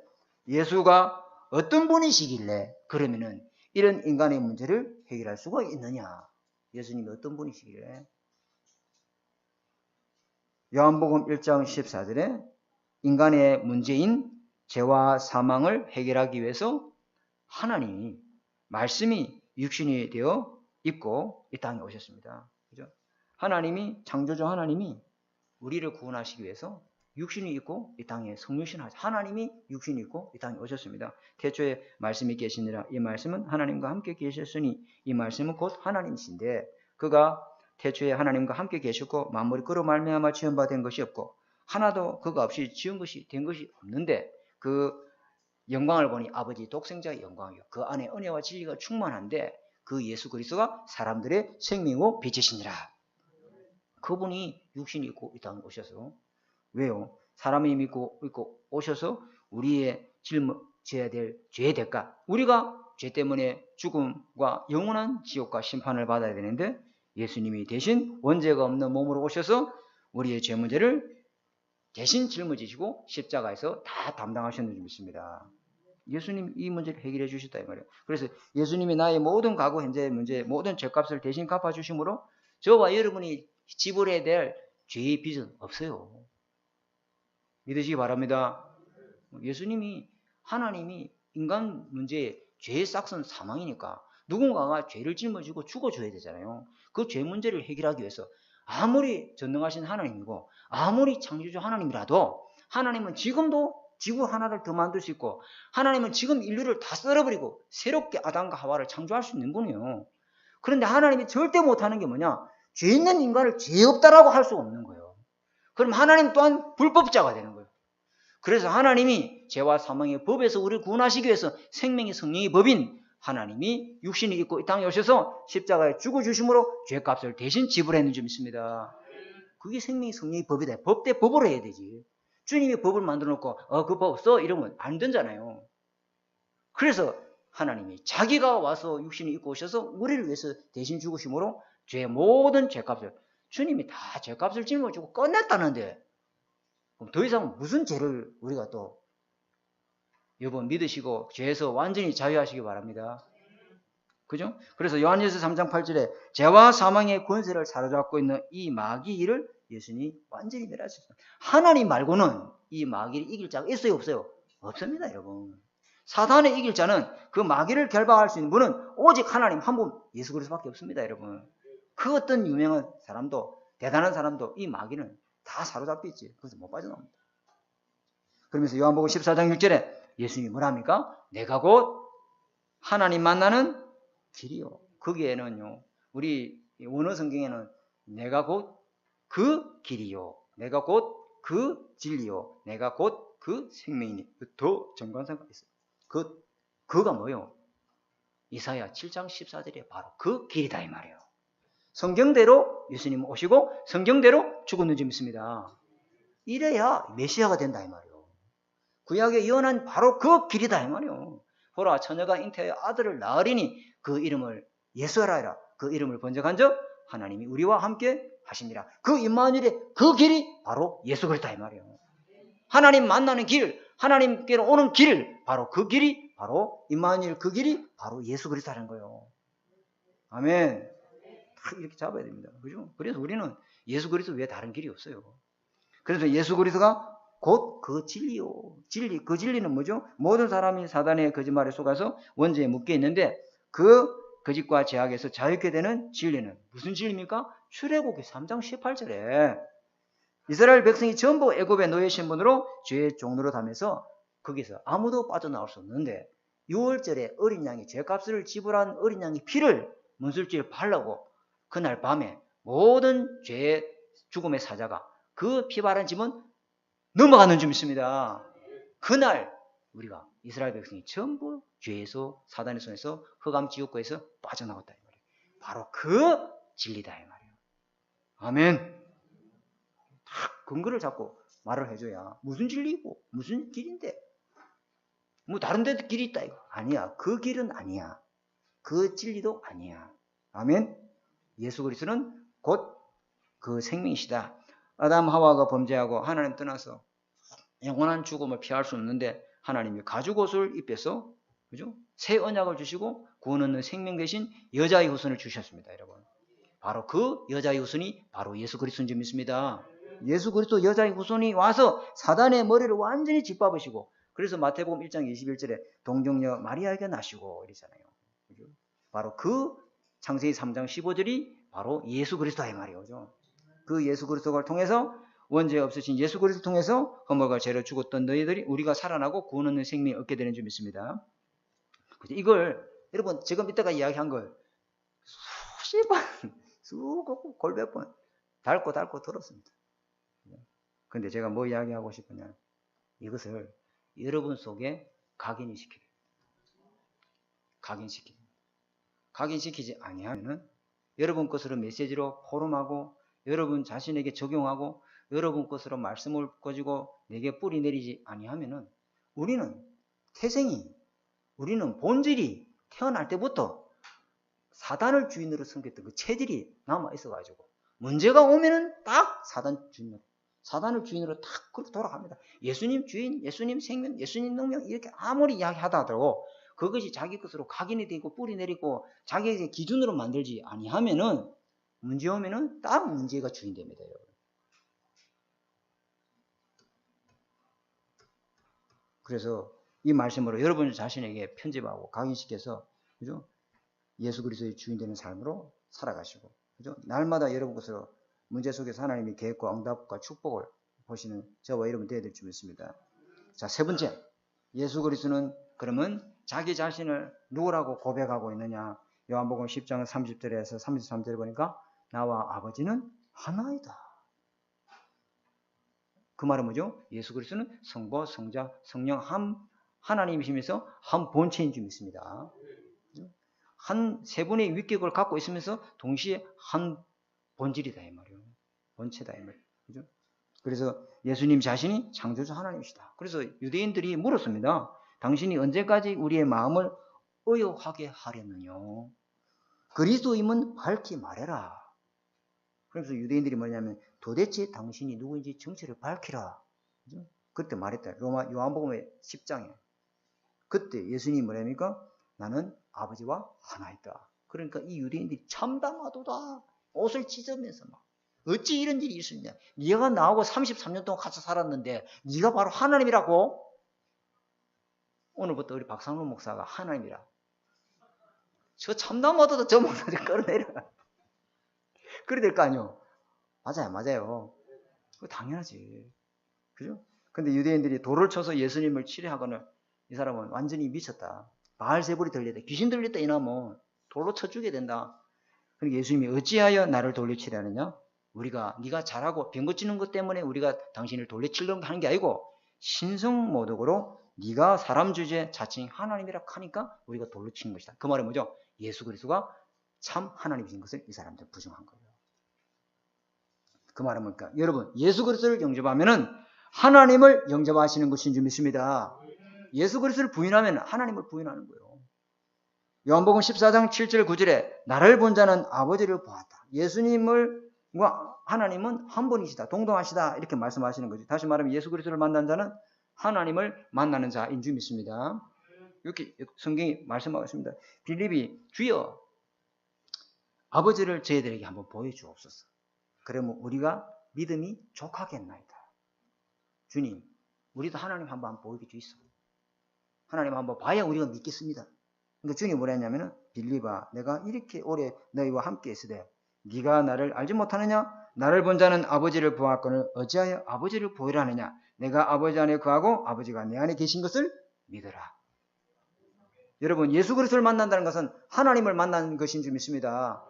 예수가 어떤 분이시길래 그러면은 이런 인간의 문제를 해결할 수가 있느냐? 예수님이 어떤 분이시길래? 요한복음 1장 14절에 인간의 문제인 죄와 사망을 해결하기 위해서 하나님이 말씀이 육신이 되어 입고 이 땅에 오셨습니다. 그죠? 하나님이 창조주 하나님이 우리를 구원하시기 위해서 육신이 있고 이 땅에 성육신 하셨. 하나님이 육신이 있고 이 땅에 오셨습니다. 태초에 말씀이 계시니라. 이 말씀은 하나님과 함께 계셨으니 이 말씀은 곧 하나님이신데 그가 태초에 하나님과 함께 계셨고 만물이 그로 말미암아 지은 바 된 것이 없고 하나도 그가 없이 지은 것이 된 것이 없는데 그 영광을 보니 아버지 독생자의 영광이요 그 안에 은혜와 진리가 충만한데 그 예수 그리스도가 사람들의 생명이고 빛이시니라. 그분이 육신이 있고 이 땅에 오셔서 왜요? 사람이 믿고 오셔서 우리의 짊어져야 될 죄의 대가 우리가 죄 때문에 죽음과 영원한 지옥과 심판을 받아야 되는데 예수님이 대신 원죄가 없는 몸으로 오셔서 우리의 죄 문제를 대신 짊어지시고 십자가에서 다 담당하셨는 줄 믿습니다. 예수님 이 문제를 해결해 주셨다 이 말이에요. 그래서 예수님이 나의 모든 과거 현재의 문제 모든 죄값을 대신 갚아주심으로 저와 여러분이 지불해야 될 죄의 빚은 없어요. 믿으시기 바랍니다. 예수님이 하나님이 인간 문제에 죄의 싹은 사망이니까 누군가가 죄를 짊어지고 죽어줘야 되잖아요. 그 죄 문제를 해결하기 위해서 아무리 전능하신 하나님이고 아무리 창조주 하나님이라도 하나님은 지금도 지구 하나를 더 만들 수 있고 하나님은 지금 인류를 다 썰어버리고 새롭게 아담과 하와를 창조할 수 있는 분이에요. 그런데 하나님이 절대 못하는 게 뭐냐? 죄 있는 인간을 죄 없다라고 할 수 없는 거예요. 그럼 하나님 또한 불법자가 되는 거예요. 그래서 하나님이 죄와 사망의 법에서 우리를 구원하시기 위해서 생명의 성령의 법인 하나님이 육신이 있고 이 땅에 오셔서 십자가에 죽어주심으로 죄값을 대신 지불했는 줄 믿습니다. 그게 생명의 성령의 법이다. 법 대 법으로 해야 되지. 주님이 법을 만들어 놓고 그 법 써 이러면 안 되잖아요. 그래서 하나님이 자기가 와서 육신이 있고 오셔서 우리를 위해서 대신 죽으심으로 죄의 모든 죄값을 주님이 다 죄값을 짊어지고 끝냈다는데 그럼 더 이상 무슨 죄를 우리가 또 여러분 믿으시고 죄에서 완전히 자유하시기 바랍니다. 그죠? 그래서 요한일서 3장 8절에 죄와 사망의 권세를 사로잡고 있는 이 마귀를 예수님이 완전히 멸하셨습니다. 하나님 말고는 이 마귀를 이길 자가 있어요 없어요? 없습니다 여러분. 사단을 이길 자는 그 마귀를 결박할 수 있는 분은 오직 하나님 한 분 예수 그리스도밖에 없습니다 여러분. 그 어떤 유명한 사람도 대단한 사람도 이 마귀는 다 사로잡혀 있지. 그래서 못 빠져나옵니다. 그러면서 요한복음 14장 6절에 예수님이 뭐랍니까? 내가 곧 하나님 만나는 길이요. 거기에는요. 우리 원어 성경에는 내가 곧 그 길이요. 내가 곧 그 진리요. 내가 곧 그 생명이니. 더 정관사가 있어요. 그가 뭐요? 이사야 7장 14절에 바로 그 길이다 이 말이에요. 성경대로 예수님 오시고 성경대로 죽었는 줄 믿습니다. 이래야 메시아가 된다 이 말이에요. 구약에 예언한 바로 그 길이다 이 말이에요. 보라 처녀가 잉태하여 아들을 낳으리니 그 이름을 예수라 하라. 그 이름을 번역한즉 하나님이 우리와 함께 하십니다. 그 임마누엘의 그 길이 바로 예수 그리스도다 이 말이에요. 하나님 만나는 길, 하나님께로 오는 길, 바로 그 길이 바로 임마누엘 그 길이 바로 예수 그리스도라는 거예요. 아멘. 딱 이렇게 잡아야 됩니다. 그죠? 그래서 우리는 예수 그리스도 외에 다른 길이 없어요. 그래서 예수 그리스도가 곧 그 진리요. 진리, 그 진리는 뭐죠? 모든 사람이 사단의 거짓말에 속아서 원죄에 묶여 있는데 그 거짓과 죄악에서 자유케 되는 진리는 무슨 진리입니까? 출애굽기 3장 18절에 이스라엘 백성이 전부 애굽의 노예 신분으로 죄의 종로로 가면서 거기서 아무도 빠져나올 수 없는데 6월절에 어린 양이 죄값을 지불한 어린 양의 피를 문술지에 바르고 그날 밤에 모든 죄의 죽음의 사자가 그 피 바른 집은 넘어가는 줄 믿습니다. 그날 우리가 이스라엘 백성이 전부 죄에서 사단의 손에서 흑암 지옥고에서 빠져나왔다 이 말이에요. 바로 그 진리다 이 말이에요. 아멘. 딱 근거를 잡고 말을 해줘야 무슨 진리고 무슨 길인데 뭐 다른 데도 길이 있다 이거 아니야. 그 길은 아니야. 그 진리도 아니야. 아멘. 예수 그리스도는 곧 그 생명이시다. 아담 하와가 범죄하고 하나님 떠나서 영원한 죽음을 피할 수 없는데 하나님이 가죽옷을 입혀서 그죠? 새 언약을 주시고 구원 얻는 생명 대신 여자의 후손을 주셨습니다, 여러분. 바로 그 여자의 후손이 바로 예수 그리스도인 줄 믿습니다. 예수 그리스도 여자의 후손이 와서 사단의 머리를 완전히 짓밟으시고 그래서 마태복음 1장 21절에 동정녀 마리아에게 나시고 이러잖아요. 그죠? 바로 그 창세기 3장 15절이 바로 예수 그리스도의 말이에요. 그죠? 그 예수 그리스도를 통해서 원죄 없으신 예수 그리스도를 통해서 허물과 죄를 죽었던 너희들이 우리가 살아나고 구원 얻는 생명을 얻게 되는 줄 믿습니다. 이걸 여러분 지금 이때가 이야기한 걸 수십 번 수십 골몇 번 닳고 들었습니다. 근데 제가 뭐 이야기하고 싶으냐 이것을 여러분 속에 각인시켜요. 각인시키지 아니하면은 여러분 것으로 메시지로 포럼하고 여러분 자신에게 적용하고 여러분 것으로 말씀을 가지고 내게 뿌리 내리지 아니하면은 우리는 우리는 본질이 태어날 때부터 사단을 주인으로 섬겼던 그 체질이 남아 있어가지고 문제가 오면은 딱 사단을 주인으로 딱 그렇게 돌아갑니다. 예수님 주인, 예수님 생명, 예수님 능력 이렇게 아무리 이야기하다 하더라도 그것이 자기 것으로 각인이 되고 뿌리 내리고 자기의 기준으로 만들지 아니하면은 문제 오면은 딱 문제가 주인 됩니다. 여러분. 그래서 이 말씀으로 여러분 자신에게 편집하고 각인시켜서 그죠? 예수 그리스도의 주인 되는 삶으로 살아가시고 그죠? 날마다 여러분 것으로 문제 속에서 하나님의 계획과 응답과 축복을 보시는 저와 여러분 되어야 될 줄 믿습니다. 자, 세 번째. 예수 그리스도는 그러면 자기 자신을 누구라고 고백하고 있느냐? 요한복음 10장 30절에서 33절에 보니까 나와 아버지는 하나이다. 그 말은 뭐죠? 예수 그리스도는 성부, 성자, 성령 하나님이시면서 한 본체인 줄 믿습니다. 한 세 분의 위격을 갖고 있으면서 동시에 한 본질이다 이 말이에요. 본체다 이 말이에요. 그죠? 그래서 예수님 자신이 창조주 하나님이시다. 그래서 유대인들이 물었습니다. 당신이 언제까지 우리의 마음을 의욕하게 하려느냐? 그리스도임은 밝히 말해라. 그래서 유대인들이 뭐냐면 도대체 당신이 누구인지 정체를 밝히라. 그죠? 그때 말했다. 요한복음의 10장에. 그때 예수님이 뭐랍니까? 나는 아버지와 하나이다. 그러니까 이 유대인들이 참담하도다. 옷을 찢으면서 막 어찌 이런 일이 있었냐. 네가 나하고 33년 동안 같이 살았는데 네가 바로 하나님이라고? 오늘부터 우리 박상로 목사가 하나님이라. 저 참담하도다 저 목사 좀 끌어내려. 그래야 될 거 아니요. 맞아요. 그거 당연하지. 그죠? 근데 유대인들이 돌을 쳐서 예수님을 치료하거나 이 사람은 완전히 미쳤다. 바알세불이 들렸다. 귀신 들렸다 이놈은 돌로 쳐 죽여야 된다. 그러니까 예수님이 어찌하여 나를 돌려치려 하느냐? 네가 잘하고 병 고치는 것 때문에 우리가 당신을 돌려치려고 하는 게 아니고 신성모독으로 네가 사람 주제 자칭 하나님이라 하니까 우리가 돌로 치는 것이다. 그 말은 뭐죠? 예수 그리스도가 참 하나님이신 것을 이 사람들은 부정한 거예요. 그 말은 뭘까? 여러분, 예수 그리스도를 영접하면은 하나님을 영접하시는 것인 줄 믿습니다. 예수 그리스도를 부인하면 하나님을 부인하는 거예요. 요한복음 14장 7절 9절에 나를 본 자는 아버지를 보았다. 예수님과 하나님은 한 분이시다. 동등하시다. 이렇게 말씀하시는 거죠. 다시 말하면 예수 그리스도를 만난 자는 하나님을 만나는 자인 줄 믿습니다. 이렇게 성경이 말씀하고 있습니다. 빌립이 주여 아버지를 저희들에게 한번 보여주옵소서. 그러면 우리가 믿음이 족하겠나이다. 주님, 우리도 하나님 한번 보이게 주있어. 하나님 한번 봐야 우리가 믿겠습니다. 그러니까 주님이 뭐라 했냐면은 빌리바 내가 이렇게 오래 너희와 함께 있으되 네가 나를 알지 못하느냐? 나를 본 자는 아버지를 보았거늘 어찌하여 아버지를 보이라 하느냐? 내가 아버지 안에 거하고 아버지가 내 안에 계신 것을 믿으라. 여러분 예수 그리스도를 만난다는 것은 하나님을 만나는 것인 줄 믿습니다.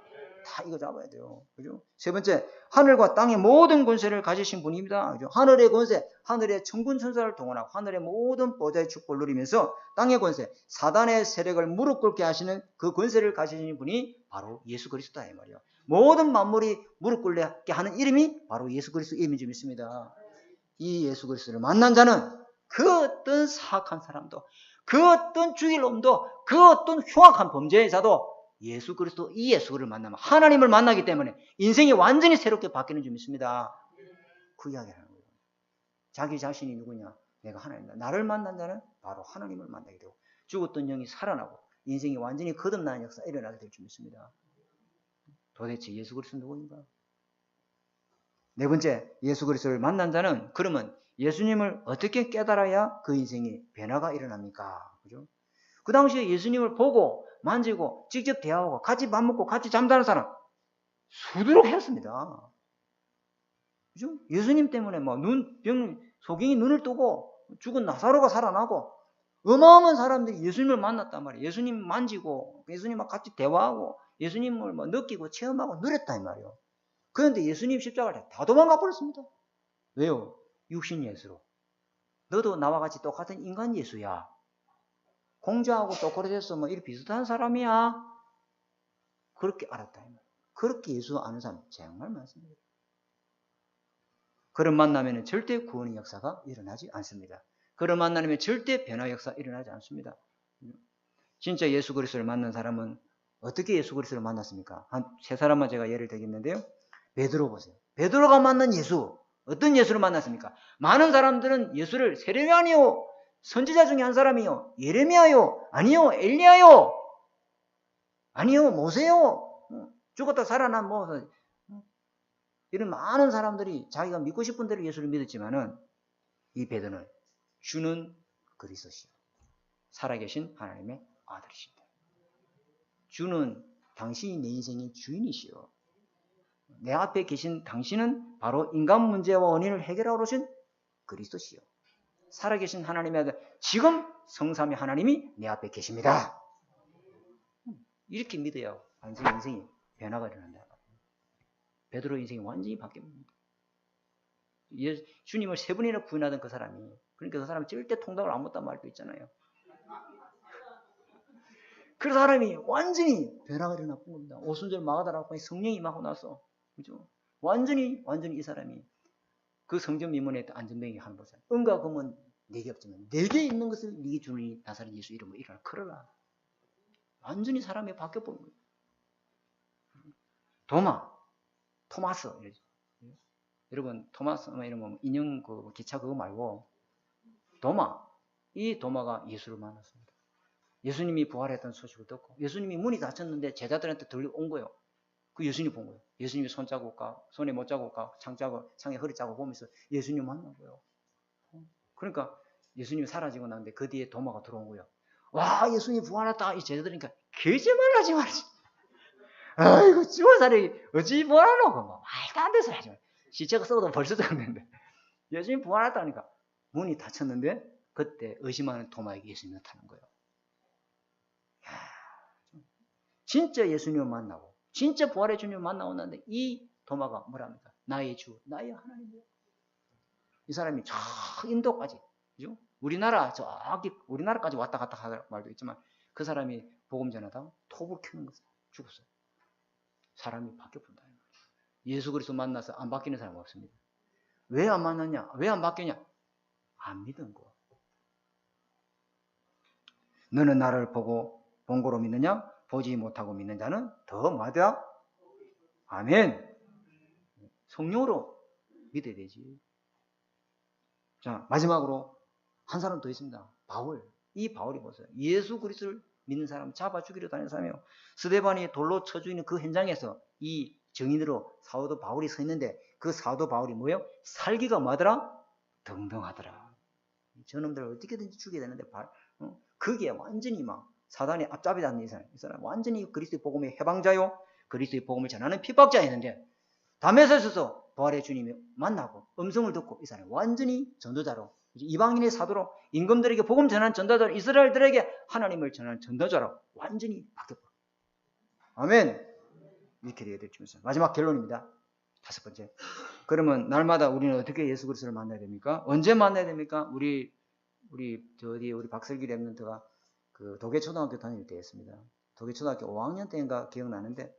다 이거 잡아야 돼요. 그죠? 세 번째, 하늘과 땅의 모든 권세를 가지신 분입니다. 그죠? 하늘의 권세, 하늘의 천군 천사를 동원하고 하늘의 모든 보좌의 축복을 누리면서 땅의 권세, 사단의 세력을 무릎 꿇게 하시는 그 권세를 가지신 분이 바로 예수 그리스도다 이 말이에요. 모든 만물이 무릎 꿇게 하는 이름이 바로 예수 그리스도 이름인 줄 믿습니다. 이 예수 그리스도를 만난 자는 그 어떤 사악한 사람도, 그 어떤 죽일 놈도, 그 어떤 흉악한 범죄자도 예수 그리스도, 이 예수를 만나면 하나님을 만나기 때문에 인생이 완전히 새롭게 바뀌는 줄 믿습니다. 그 이야기를 하는 거예요. 자기 자신이 누구냐? 내가 하나님이다. 나를 만난 자는 바로 하나님을 만나게 되고 죽었던 영이 살아나고 인생이 완전히 거듭나는 역사가 일어나게 될 줄 믿습니다. 도대체 예수 그리스도는 누구인가? 네 번째, 예수 그리스도를 만난 자는 그러면 예수님을 어떻게 깨달아야 그 인생에 변화가 일어납니까? 그죠? 그 당시에 예수님을 보고 만지고 직접 대화하고 같이 밥 먹고 같이 잠자는 사람 수두룩했습니다. 그죠? 예수님 때문에 뭐 소경이 눈을 뜨고 죽은 나사로가 살아나고 어마어마한 사람들이 예수님을 만났단 말이에요. 예수님 만지고 예수님과 같이 대화하고 예수님을 뭐 느끼고 체험하고 누렸단 말이에요. 그런데 예수님 십자가를 다 도망가 버렸습니다. 왜요? 육신 예수로. 너도 나와 같이 똑같은 인간 예수야. 공자하고 소크라테스 뭐 이렇게 비슷한 사람이야. 그렇게 알았다. 그렇게 예수 아는 사람 정말 많습니다. 그런 만나면 절대 구원의 역사가 일어나지 않습니다. 그런 만나면 절대 변화 역사 일어나지 않습니다. 진짜 예수 그리스도를 만난 사람은 어떻게 예수 그리스도를 만났습니까? 한 세 사람만 제가 예를 들겠는데요. 베드로 보세요. 베드로가 만난 예수, 어떤 예수를 만났습니까? 많은 사람들은 예수를 세례요한이요, 선지자 중에 한 사람이요, 예레미야요, 아니요, 엘리야요, 아니요, 모세요, 죽었다 살아난 뭐 이런 많은 사람들이 자기가 믿고 싶은 대로 예수를 믿었지만은 이 베드로는 주는 그리스도시요, 살아계신 하나님의 아들이십니다. 주는 당신이 내 인생의 주인이시요. 내 앞에 계신 당신은 바로 인간 문제와 원인을 해결하러 오신 그리스도시요. 살아계신 하나님의 아들, 지금 성삼위 하나님이 내 앞에 계십니다. 이렇게 믿어야 완전히 인생이 변화가 일어난다. 베드로 인생이 완전히 바뀝니다. 주님을 세 번이나 부인하던 그 사람이, 그러니까 그 사람이 절대 통닭을 안 먹단 말도 있잖아요. 그 사람이 완전히 변화가 일어났던 겁니다. 오순절 마가다라고 성령이 임하고 나서, 그죠? 완전히 이 사람이 그 성전 미문에 안전뱅이 하는 거잖아요. 은과 금은 네개 없지만 네개 있는 것을 네게 주니 나사렛 예수 이름으로 일어나 걸어라. 완전히 사람이 바뀌어버린 거예요. 토마스. 여러분, 토마스 이런 거 인형 그 기차 그거 말고 이 도마가 예수를 만났습니다. 예수님이 부활했다는 소식을 듣고 예수님이 문이 닫혔는데 제자들한테 들려온 거예요. 그 예수님이 본 거예요. 예수님이 손자국과 손에 못자국과 창에 허리자국 보면서 예수님 만난 거예요. 그러니까 예수님이 사라지고 나는데 그 뒤에 도마가 들어온 거예요. 와, 예수님이 부활했다. 이 제자들이니까 거짓말하지 말지. 아이고, 죽은 사람이 어찌 부활하노? 뭐 말도 안 돼서 하지 마. 시체가 썩어도 벌써 죽었는데 예수님이 부활했다니까. 문이 닫혔는데 그때 의심하는 도마에게 예수님이 나타난 거예요. 진짜 예수님을 만나고 진짜 부활의 주님을 만나고 났는데 이 도마가 뭐랍니까? 나의 주, 나의 하나님이요. 이 사람이 저 인도까지, 그죠? 우리나라까지 왔다 갔다 하는 말도 있지만 그 사람이 복음 전하다가 톱을 켜는 거죠. 죽었어요. 사람이 바뀌어본다. 예수 그리스도 만나서 안 바뀌는 사람은 없습니다. 왜 안 만났냐? 왜 안 바뀌냐? 안 믿은 거. 너는 나를 보고 본 거로 믿느냐? 보지 못하고 믿는 자는 더 뭐하다? 아멘. 성령으로 믿어야 되지. 자, 마지막으로 한 사람 더 있습니다. 바울. 이 바울이 보세요. 예수 그리스도를 믿는 사람 잡아 죽이려 다니는 사람이에요. 스데반이 돌로 쳐 죽이는 그 현장에서 이 정인으로 사도 바울이 서 있는데 그 사도 바울이 뭐예요? 살기가 뭐하더라? 등등하더라. 저놈들을 어떻게든지 죽여야 되는데 그게 완전히 막 사단이 앞잡이 잡는 이 사람 완전히 그리스도의 복음의 해방자요. 그리스도의 복음을 전하는 핍박자였는데 담에서 있어서 부활의 주님이 만나고 음성을 듣고 이 사람이 완전히 전도자로 이방인의 사도로 임금들에게 복음 전하는 전도자로 이스라엘들에게 하나님을 전하는 전도자로 완전히 바뀌었고 아멘. 이렇게 되어야 될 줄입니다. 마지막 결론입니다. 5번째. 그러면 날마다 우리는 어떻게 예수 그리스도를 만나야 됩니까? 언제 만나야 됩니까? 우리 박슬기 랩런트가 그 도계초등학교 다닐 때였습니다. 도계초등학교 5학년 때인가 기억나는데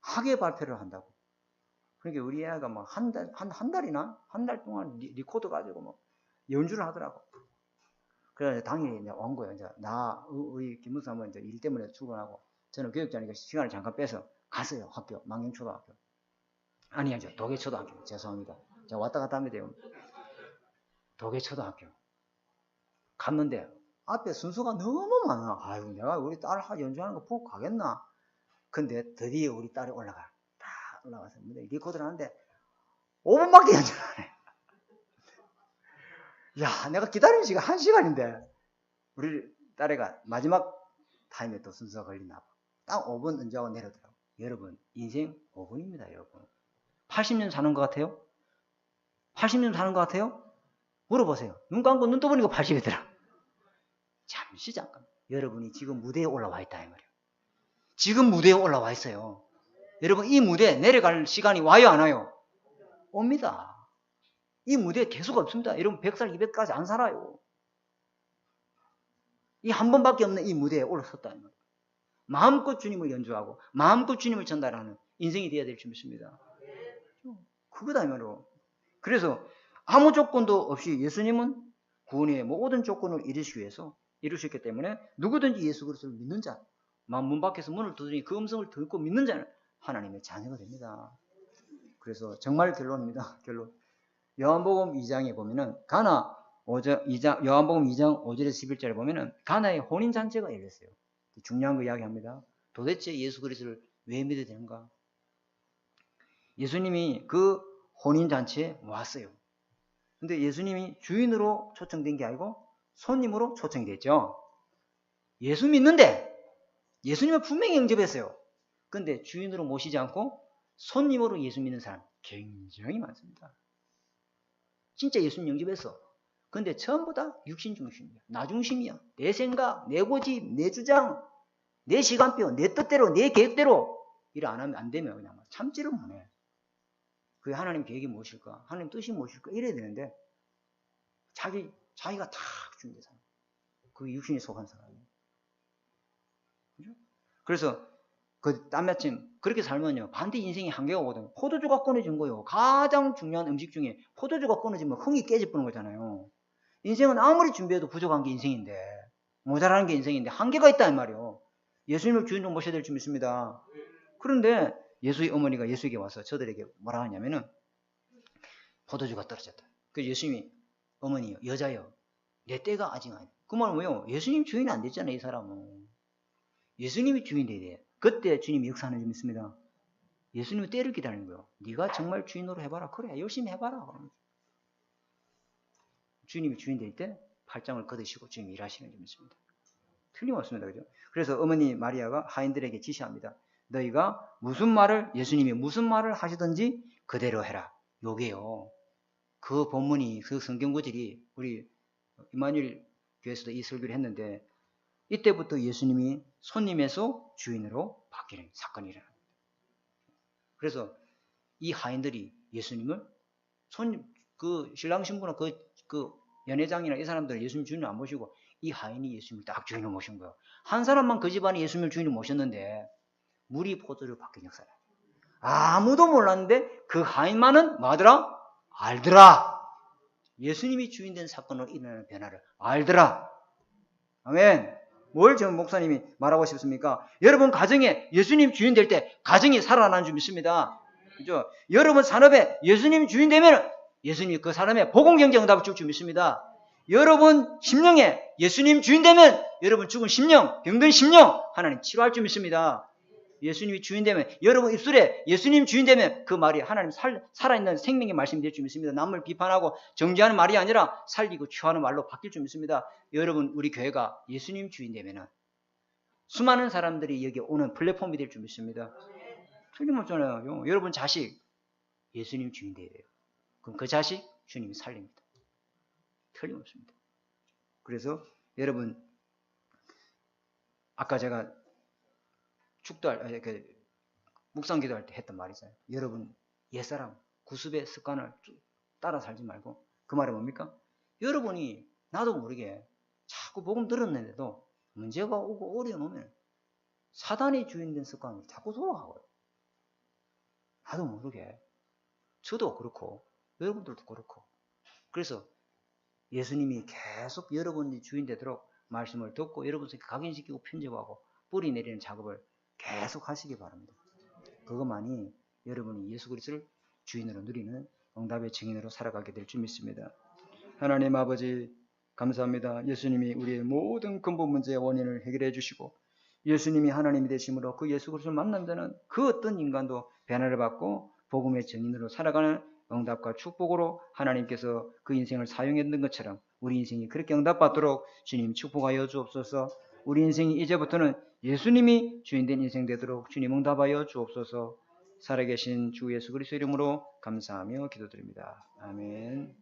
학예 발표를 한다고. 그러니까 우리 애가 뭐 한 달 동안 리코더 가지고 뭐 연주를 하더라고. 그래서 당일에 이제 온 거예요. 이제 우리 김 목사님은 이제 일 때문에 출근하고 저는 교육자니까 시간을 잠깐 빼서 갔어요. 학교, 망경초등학교. 아니죠. 도계초등학교. 죄송합니다. 제가 왔다 갔다 하면 돼요. 도계초등학교. 갔는데 앞에 순서가 너무 많아. 아유, 내가 우리 딸 연주하는 거 보고 가겠나? 근데 드디어 우리 딸이 올라가. 딱 올라가서 리코더를 하는데 5분밖에 연주를 안 해. 야, 내가 기다리는 시간 1시간인데 우리 딸애가 마지막 타임에 또 순서가 걸리나 봐. 딱 5분 연주하고 내려더라고. 여러분, 인생 5분입니다, 여러분. 80년 사는 것 같아요? 80년 사는 것 같아요? 물어보세요. 눈 감고 눈 떠보니까 80이더라. 잠깐. 여러분이 지금 무대에 올라와 있다, 이 말이에요. 지금 무대에 올라와 있어요. 여러분, 이 무대에 내려갈 시간이 와요, 안 와요? 옵니다. 이 무대에 계속 없습니다. 여러분, 100살, 200까지 안 살아요. 이 한 번밖에 없는 이 무대에 올라섰다, 이 말이에요. 마음껏 주님을 연주하고, 마음껏 주님을 전달하는 인생이 되어야 될 줄 믿습니다. 그거다, 이 말이에요. 그래서 아무 조건도 없이 예수님은 구원의 모든 조건을 이루셨기 때문에 누구든지 예수 그리스도를 믿는 자, 문 밖에서 문을 두드리니 그 음성을 듣고 믿는 자는 하나님의 자녀가 됩니다. 그래서 정말 결론입니다. 결론. 요한복음 2장에 보면은 요한복음 2장 5절에서 11절에 보면은 가나의 혼인잔치가 열렸어요. 중요한 거 이야기합니다. 도대체 예수 그리스도를 왜 믿어야 되는가? 예수님이 그 혼인잔치에 왔어요. 근데 예수님이 주인으로 초청된 게 아니고 손님으로 초청이 됐죠. 예수 믿는데 예수님은 분명히 영접했어요. 근데 주인으로 모시지 않고 손님으로 예수 믿는 사람 굉장히 많습니다. 진짜 예수님 영접했어. 근데 전부 다 육신 중심이야. 나 중심이야. 내 생각, 내 고집, 내 주장, 내 시간표, 내 뜻대로, 내 계획대로 일 안 하면 안 되면 그냥 참지를 못해. 그게 하나님 계획이 무엇일까? 하나님 뜻이 무엇일까? 이래야 되는데 자기가 다 준비해서 그 육신에 속한 사람이에요. 그죠? 그래서 땀마침 그렇게 살면요 반대 인생이 한계가 오거든요. 포도주가 끊어진 거예요. 가장 중요한 음식 중에 포도주가 끊어지면 흥이 깨져버리는 거잖아요. 인생은 아무리 준비해도 부족한 게 인생인데 모자라는 게 인생인데 한계가 있다 이 말이에요. 예수님을 주인으로 모셔야 될 줄 믿습니다. 그런데 예수의 어머니가 예수에게 와서 저들에게 뭐라 하냐면은 포도주가 떨어졌다. 그래서 예수님이 어머니요 여자요 내 때가 아직 아니야. 그 말은 뭐예요? 예수님 주인이 안 됐잖아요. 이 사람은. 예수님이 주인이 돼야 돼. 그때 주님이 역사하는 줄 믿습니다. 예수님이 때를 기다리는 거예요. 네가 정말 주인으로 해봐라. 그래 열심히 해봐라. 주님이 주인 될 때 팔짱을 걷으시고 주님이 일하시는 줄 믿습니다. 틀림없습니다. 그죠? 그래서 어머니 마리아가 하인들에게 지시합니다. 너희가 예수님이 무슨 말을 하시든지 그대로 해라. 요게요. 그 본문이 그 성경 구절이 우리 임마누엘 교회에서도 이 설교를 했는데 이때부터 예수님이 손님에서 주인으로 바뀌는 사건이 일어납니다. 그래서 이 하인들이 예수님을 신랑 신부나 그 연회장이나 이 사람들은 예수님 주인을 안 모시고 이 하인이 예수님을 딱 주인으로 모신 거예요. 한 사람만 그 집안에 예수님을 주인으로 모셨는데 물이 포도로 바뀐 역사예요. 아무도 몰랐는데 그 하인만은 뭐하더라? 알더라. 예수님이 주인된 사건으로 일어나는 변화를 알더라. 아멘. 뭘 지금 목사님이 말하고 싶습니까? 여러분 가정에 예수님 주인 될 때 가정이 살아나는 줄 믿습니다. 그죠? 여러분 산업에 예수님 주인 되면 예수님이 그 사람의 복음경제 응답을 줄 줄 믿습니다. 여러분 심령에 예수님 주인 되면 여러분 죽은 심령, 병든 심령 하나님 치료할 줄 믿습니다. 예수님이 주인 되면 여러분 입술에 예수님 주인 되면 그 말이 하나님 살아있는 생명의 말씀이 될 줄 믿습니다. 남을 비판하고 정죄하는 말이 아니라 살리고 치유하는 말로 바뀔 줄 믿습니다. 여러분 우리 교회가 예수님 주인 되면은 수많은 사람들이 여기 오는 플랫폼이 될 줄 믿습니다. 틀림없잖아요. 여러분 자식 예수님 주인되어야 돼요. 그럼 그 자식 주님이 살립니다. 틀림없습니다. 그래서 여러분 아까 제가 묵상 기도할 때 했던 말이잖아요. 여러분 옛사람 구습의 습관을 따라 살지 말고, 그 말은 뭡니까? 여러분이 나도 모르게 자꾸 복음 들었는데도 문제가 오고 어려우면 사단이 주인된 습관으로 자꾸 돌아가고요. 나도 모르게. 저도 그렇고 여러분들도 그렇고. 그래서 예수님이 계속 여러분이 주인 되도록 말씀을 듣고 여러분에게 각인시키고 편집하고 뿌리 내리는 작업을 계속 하시기 바랍니다. 그것만이 여러분이 예수 그리스도를 주인으로 누리는 응답의 증인으로 살아가게 될 줄 믿습니다. 하나님 아버지 감사합니다. 예수님이 우리의 모든 근본 문제의 원인을 해결해 주시고 예수님이 하나님이 되심으로 그 예수 그리스도를 만난 자는 그 어떤 인간도 변화를 받고 복음의 증인으로 살아가는 응답과 축복으로 하나님께서 그 인생을 사용했던 것처럼 우리 인생이 그렇게 응답받도록 주님 축복하여 주옵소서. 우리 인생이 이제부터는 예수님이 주인된 인생 되도록 주님 응답하여 주옵소서. 살아계신 주 예수 그리스도 이름으로 감사하며 기도드립니다. 아멘.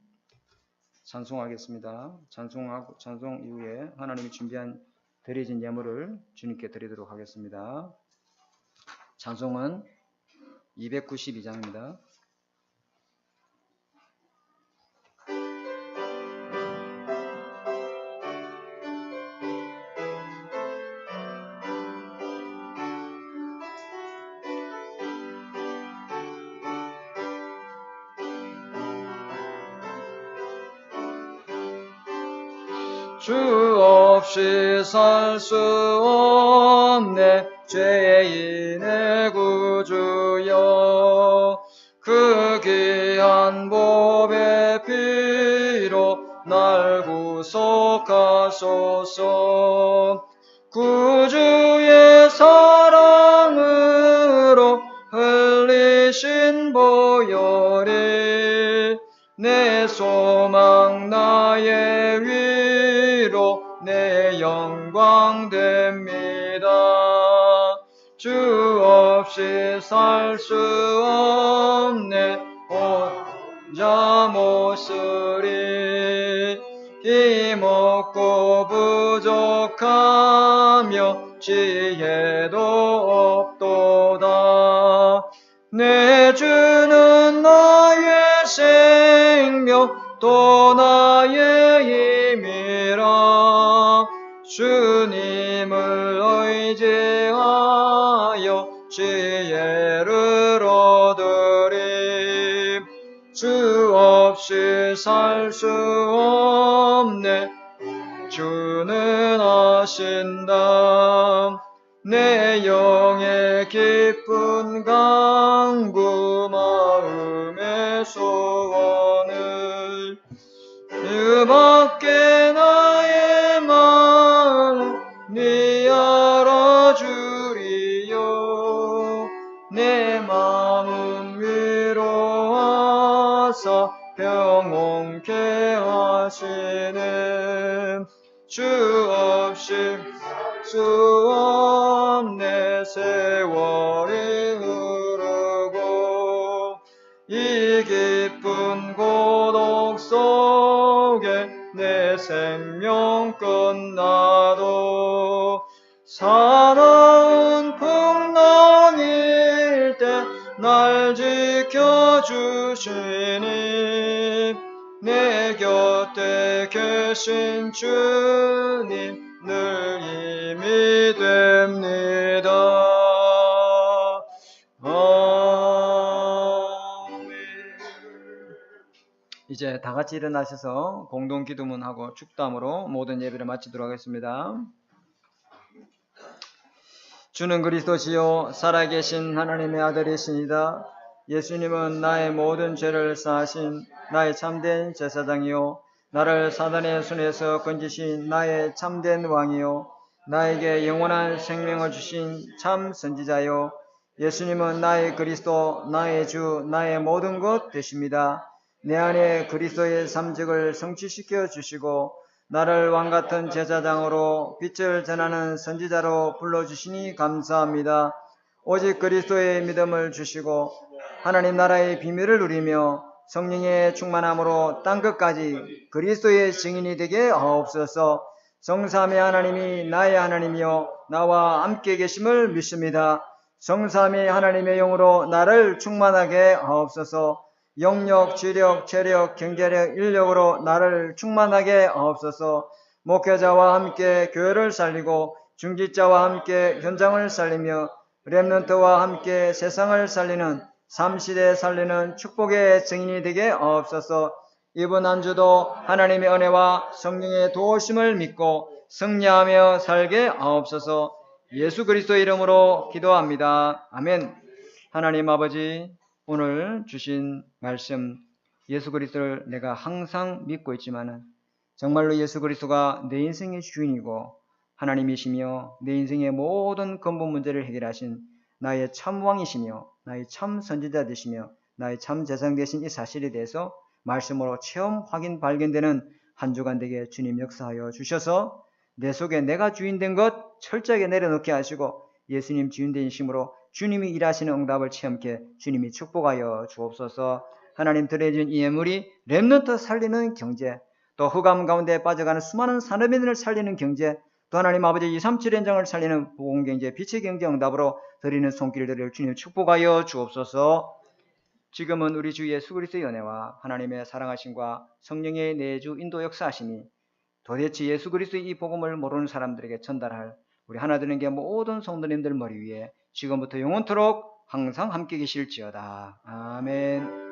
찬송하겠습니다. 찬송 이후에 하나님이 준비한 드려진 예물을 주님께 드리도록 하겠습니다. 찬송은 292장입니다. 주 없이 살 수 없네 죄인의 구주여 그 귀한 보배 피로 날 구속하소서 구주의 사랑으로 흘리신 보혈이 내 소망 나의 위로 내 영광 됩니다. 주 없이 살 수 없네 혼자 못 쓰리 힘없고 부족하며 지혜도 없도다. 내 주는 나의 생명 또 나의 힘이라 주님을 의지하여 지혜를 얻으리. 주 없이 살 수 없네 주는 아신다. 내 영의 기쁜 간구 마음의 소원을 그밖에 나의 마음 네 알아주리요. 내 마음 위로하사 평온케 하시네. 주 없이 수 없네 세월이 흐르고 이 깊은 고독 속에 내 생명 끝나도 사나운 풍랑일 때 날 지켜주시니 내 곁에 계신 주님 늘 힘이 됩니다. 아멘. 이제 다 같이 일어나셔서 공동 기도문하고 축담으로 모든 예배를 마치도록 하겠습니다. 주는 그리스도시요 살아계신 하나님의 아들이시니다. 예수님은 나의 모든 죄를 사하신 나의 참된 제사장이요 나를 사단의 손에서 건지신 나의 참된 왕이요 나에게 영원한 생명을 주신 참 선지자요 예수님은 나의 그리스도 나의 주 나의 모든 것 되십니다. 내 안에 그리스도의 삶직을 성취시켜 주시고 나를 왕같은 제사장으로 빛을 전하는 선지자로 불러주시니 감사합니다. 오직 그리스도의 믿음을 주시고 하나님 나라의 비밀을 누리며 성령의 충만함으로 땅끝까지 그리스도의 증인이 되게 하옵소서. 성삼위 하나님이 나의 하나님이요 나와 함께 계심을 믿습니다. 성삼위 하나님의 영으로 나를 충만하게 하옵소서. 영력, 지력, 체력, 경제력, 인력으로 나를 충만하게 하옵소서. 목회자와 함께 교회를 살리고 중직자와 함께 현장을 살리며 렘넌트와 함께 세상을 살리는 3시대 살리는 축복의 증인이 되게 하옵소서. 이번 한 주도 하나님의 은혜와 성령의 도우심을 믿고 승리하며 살게 하옵소서. 예수 그리스도의 이름으로 기도합니다. 아멘. 하나님 아버지, 오늘 주신 말씀 예수 그리스도를 내가 항상 믿고 있지만은 정말로 예수 그리스도가 내 인생의 주인이고 하나님이시며 내 인생의 모든 근본 문제를 해결하신 나의 참 왕이시며 나의 참 선지자 되시며 나의 참 재상 되신 이 사실에 대해서 말씀으로 체험, 확인, 발견되는 한 주간 되게 주님 역사하여 주셔서 내 속에 내가 주인 된 것 철저하게 내려놓게 하시고 예수님 주인 되심으로 주님이 일하시는 응답을 체험케 주님이 축복하여 주옵소서. 하나님 드려진 이 예물이 렘넌트 살리는 경제, 또 흑암 가운데 빠져가는 수많은 산업인을 살리는 경제, 또 하나님 아버지 237 현장을 살리는 보건경제, 빛의 경제 응답으로 드리는 손길들을 주님 축복하여 주옵소서. 지금은 우리 주 예수 그리스도의 은혜와 하나님의 사랑하심과 성령의 내주 인도 역사하심이 도대체 예수 그리스도의 이 복음을 모르는 사람들에게 전달할 우리 하나되는 게 모든 성도님들 머리 위에 지금부터 영원토록 항상 함께 계실지어다. 아멘.